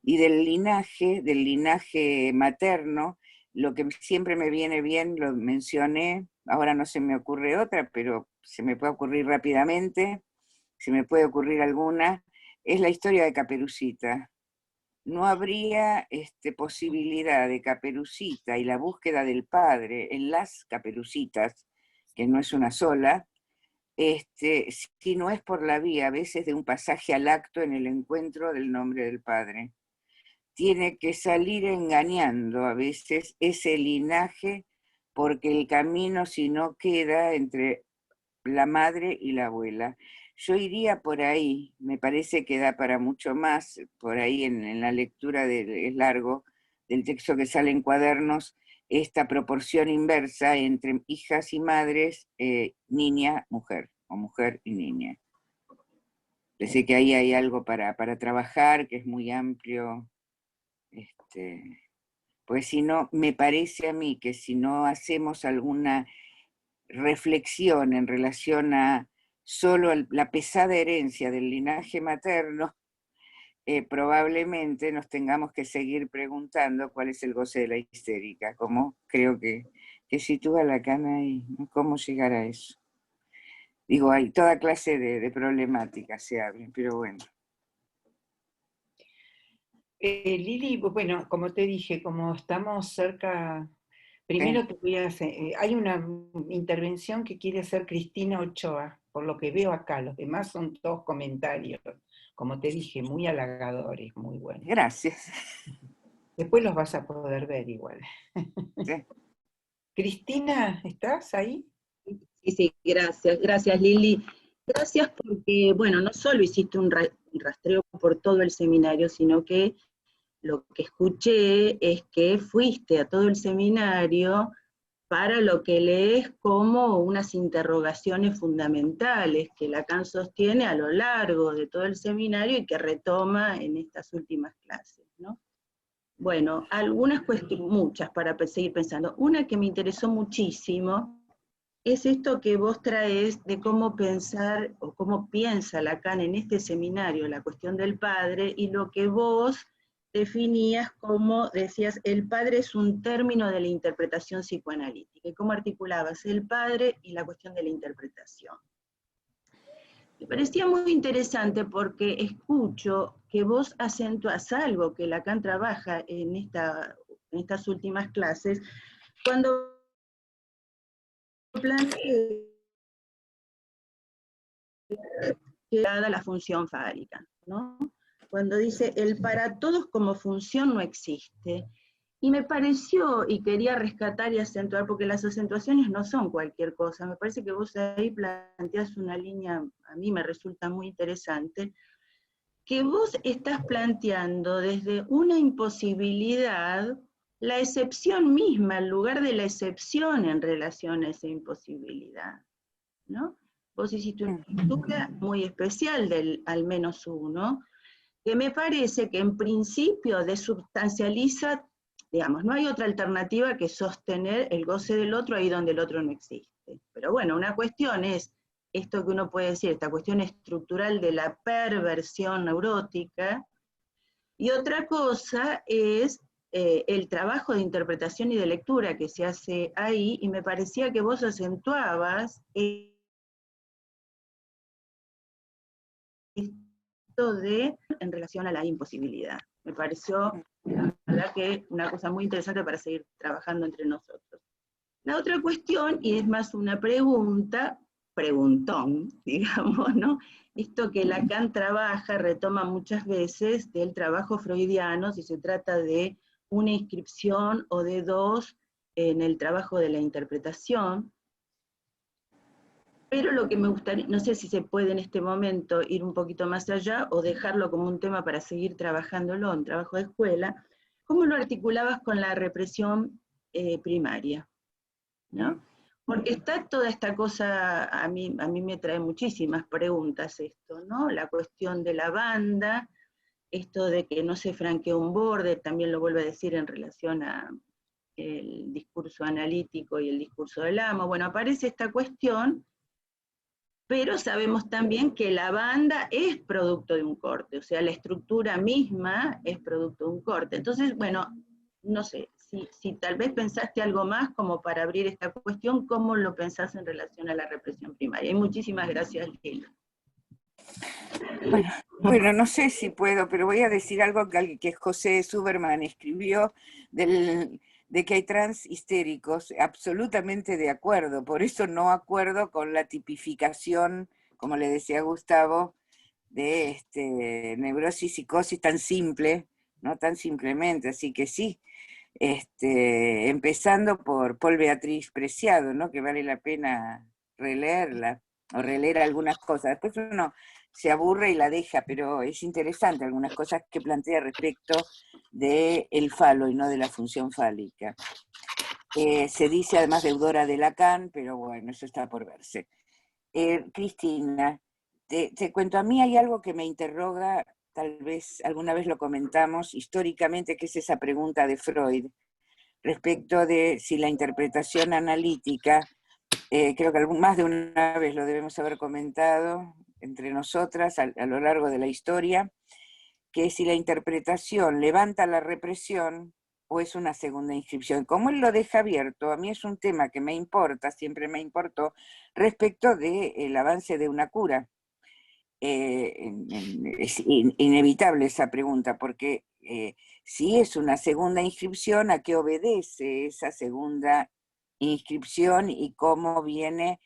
Y del linaje materno, lo que siempre me viene bien, lo mencioné, ahora no se me ocurre otra, pero se me puede ocurrir rápidamente, se me puede ocurrir alguna, es la historia de Caperucita. No habría posibilidad de Caperucita y la búsqueda del padre en las Caperucitas, que no es una sola, si no es por la vía a veces de un pasaje al acto en el encuentro del nombre del padre. Tiene que salir engañando a veces ese linaje, porque el camino si no queda entre la madre y la abuela. Yo iría por ahí, me parece que da para mucho más, por ahí en la lectura es largo, del texto que sale en Cuadernos, esta proporción inversa entre hijas y madres, niña, mujer, o mujer y niña. Parece que ahí hay algo para trabajar, que es muy amplio, pues si no, me parece a mí que si no hacemos alguna reflexión en relación a solo la pesada herencia del linaje materno, probablemente nos tengamos que seguir preguntando cuál es el goce de la histérica, como creo que sitúa Lacan ahí, ¿no? ¿Cómo llegar a eso? Digo, hay toda clase de problemáticas se abren, pero bueno. Lili, bueno, como te dije, como estamos cerca, primero te voy a hacer, hay una intervención que quiere hacer Cristina Ochoa, por lo que veo acá, los demás son todos comentarios, como te dije, muy halagadores, muy buenos. Gracias. Después los vas a poder ver igual. Sí. Cristina, ¿estás ahí? Sí, gracias Lili. Gracias porque, bueno, no solo hiciste un rastreo por todo el seminario, sino que lo que escuché es que fuiste a todo el seminario para lo que lees como unas interrogaciones fundamentales que Lacan sostiene a lo largo de todo el seminario y que retoma en estas últimas clases, ¿no? Bueno, algunas cuestiones, muchas para seguir pensando. Una que me interesó muchísimo es esto que vos traes de cómo pensar, o cómo piensa Lacan en este seminario, la cuestión del padre, y lo que vos definías como, decías, el padre es un término de la interpretación psicoanalítica, y cómo articulabas el padre y la cuestión de la interpretación. Me parecía muy interesante porque escucho que vos acentuás algo que Lacan trabaja en estas últimas clases, cuando plantea que dada la función fálica, ¿no? Cuando dice, el para todos como función no existe. Y me pareció, y quería rescatar y acentuar, porque las acentuaciones no son cualquier cosa, me parece que vos ahí planteás una línea, a mí me resulta muy interesante, que vos estás planteando desde una imposibilidad la excepción misma, el lugar de la excepción en relación a esa imposibilidad, ¿no? Vos hiciste una lectura muy especial del al menos uno, que me parece que en principio desubstancializa, digamos, no hay otra alternativa que sostener el goce del otro ahí donde el otro no existe. Pero bueno, una cuestión es esto que uno puede decir, esta cuestión estructural de la perversión neurótica, y otra cosa es el trabajo de interpretación y de lectura que se hace ahí, y me parecía que vos acentuabas en relación a la imposibilidad. Me pareció, la verdad, que una cosa muy interesante para seguir trabajando entre nosotros. La otra cuestión, y es más una pregunta, preguntón, digamos, ¿no? Esto que Lacan trabaja, retoma muchas veces del trabajo freudiano, si se trata de una inscripción o de dos en el trabajo de la interpretación. Pero lo que me gustaría, no sé si se puede en este momento ir un poquito más allá o dejarlo como un tema para seguir trabajándolo en trabajo de escuela, ¿cómo lo articulabas con la represión primaria? ¿No? Porque está toda esta cosa, a mí me trae muchísimas preguntas esto, ¿no? La cuestión de la banda, esto de que no se franquea un borde, también lo vuelvo a decir en relación a el discurso analítico y el discurso del amo. Bueno, aparece esta cuestión, pero sabemos también que la banda es producto de un corte, o sea, la estructura misma es producto de un corte. Entonces, bueno, no sé, si tal vez pensaste algo más como para abrir esta cuestión, ¿cómo lo pensás en relación a la represión primaria? Y muchísimas gracias, Lila. Bueno, no sé si puedo, pero voy a decir algo que José Suberman escribió de que hay trans histéricos, absolutamente de acuerdo, por eso no acuerdo con la tipificación, como le decía Gustavo, de neurosis, psicosis tan simple, no tan simplemente, así que sí, empezando por Paul Beatriz Preciado, ¿no? Que vale la pena releerla, o releer algunas cosas, después uno se aburre y la deja, pero es interesante algunas cosas que plantea respecto del falo y no de la función fálica. Se dice además deudora de Lacan, pero bueno, eso está por verse. Cristina, te cuento, a mí hay algo que me interroga, tal vez alguna vez lo comentamos históricamente, que es esa pregunta de Freud, respecto de si la interpretación analítica, creo que más de una vez lo debemos haber comentado entre nosotras a lo largo de la historia, que si la interpretación levanta la represión o es una segunda inscripción. Como él lo deja abierto, a mí es un tema que me importa, siempre me importó, respecto del avance de una cura. Es inevitable esa pregunta, porque si es una segunda inscripción, ¿a qué obedece esa segunda inscripción y cómo viene,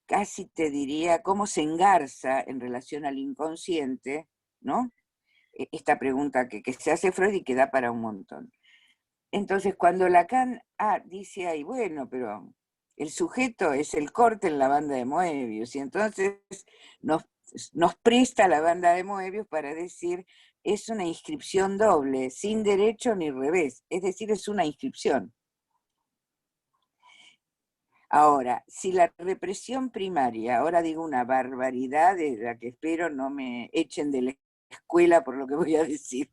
casi te diría, cómo se engarza en relación al inconsciente, ¿no? Esta pregunta que se hace Freud y que da para un montón. Entonces, cuando Lacan dice ahí, bueno, pero el sujeto es el corte en la banda de Moebius, y entonces nos presta la banda de Moebius para decir, es una inscripción doble, sin derecho ni revés, es decir, es una inscripción. Ahora, si la represión primaria, ahora digo una barbaridad de la que espero no me echen de la escuela por lo que voy a decir,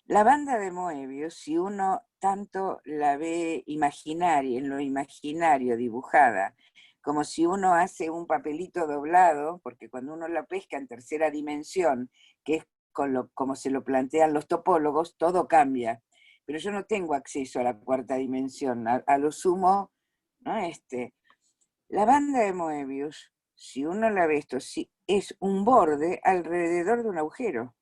la banda de Moebius, si uno tanto la ve imaginaria, en lo imaginario dibujada, como si uno hace un papelito doblado, porque cuando uno la pesca en tercera dimensión, que es como se lo plantean los topólogos, todo cambia. Pero yo no tengo acceso a la cuarta dimensión, a lo sumo, ¿no? La banda de Moebius, si uno la ve esto, es un borde alrededor de un agujero.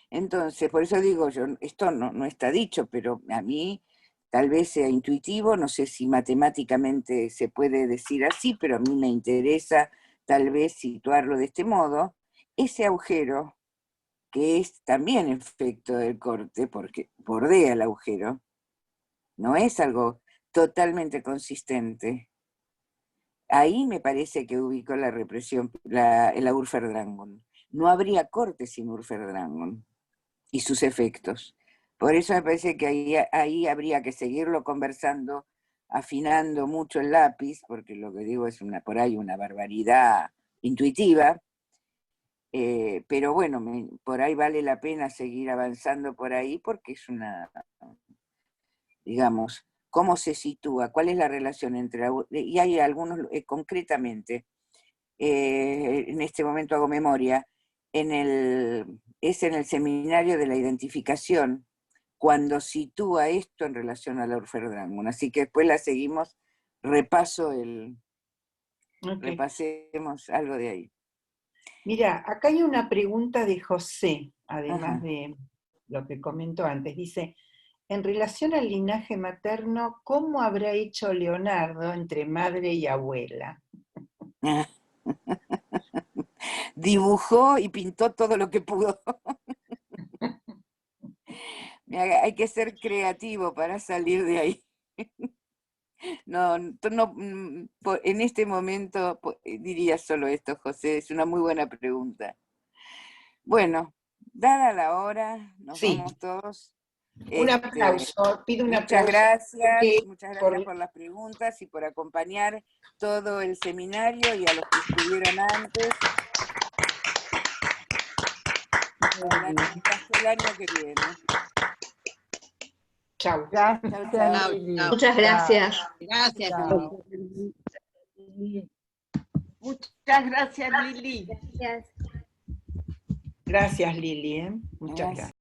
Entonces, por eso digo yo, esto no está dicho, pero a mí tal vez sea intuitivo, no sé si matemáticamente se puede decir así, pero a mí me interesa tal vez situarlo de este modo, ese agujero, que es también efecto del corte, porque bordea el agujero, no es algo totalmente consistente. Ahí me parece que ubicó la represión, el Urferdrangon. No habría corte sin Urferdrangon y sus efectos. Por eso me parece que ahí habría que seguirlo conversando, afinando mucho el lápiz, porque lo que digo es por ahí una barbaridad intuitiva, pero bueno, por ahí vale la pena seguir avanzando por ahí, porque es digamos, cómo se sitúa, cuál es la relación entre, y hay algunos, concretamente, en este momento hago memoria, es en el seminario de la identificación, cuando sitúa esto en relación a la Urferdrangon. Así que después la seguimos, repasemos algo de ahí. Mira, acá hay una pregunta de José, además Ajá. de lo que comentó antes. Dice, en relación al linaje materno, ¿cómo habrá hecho Leonardo entre madre y abuela? Dibujó y pintó todo lo que pudo. Hay que ser creativo para salir de ahí. No, en este momento diría solo esto, José, es una muy buena pregunta. Bueno, dada la hora, nos vamos todos. Un aplauso, pido un aplauso. Muchas gracias por las preguntas y por acompañar todo el seminario y a los que estuvieron antes. Hasta el año que viene. Chao. Gracias, Lili. Muchas gracias. Gracias, Chao. Lili. Muchas gracias, Lili. Gracias. Gracias, Lili. Muchas Gracias. gracias.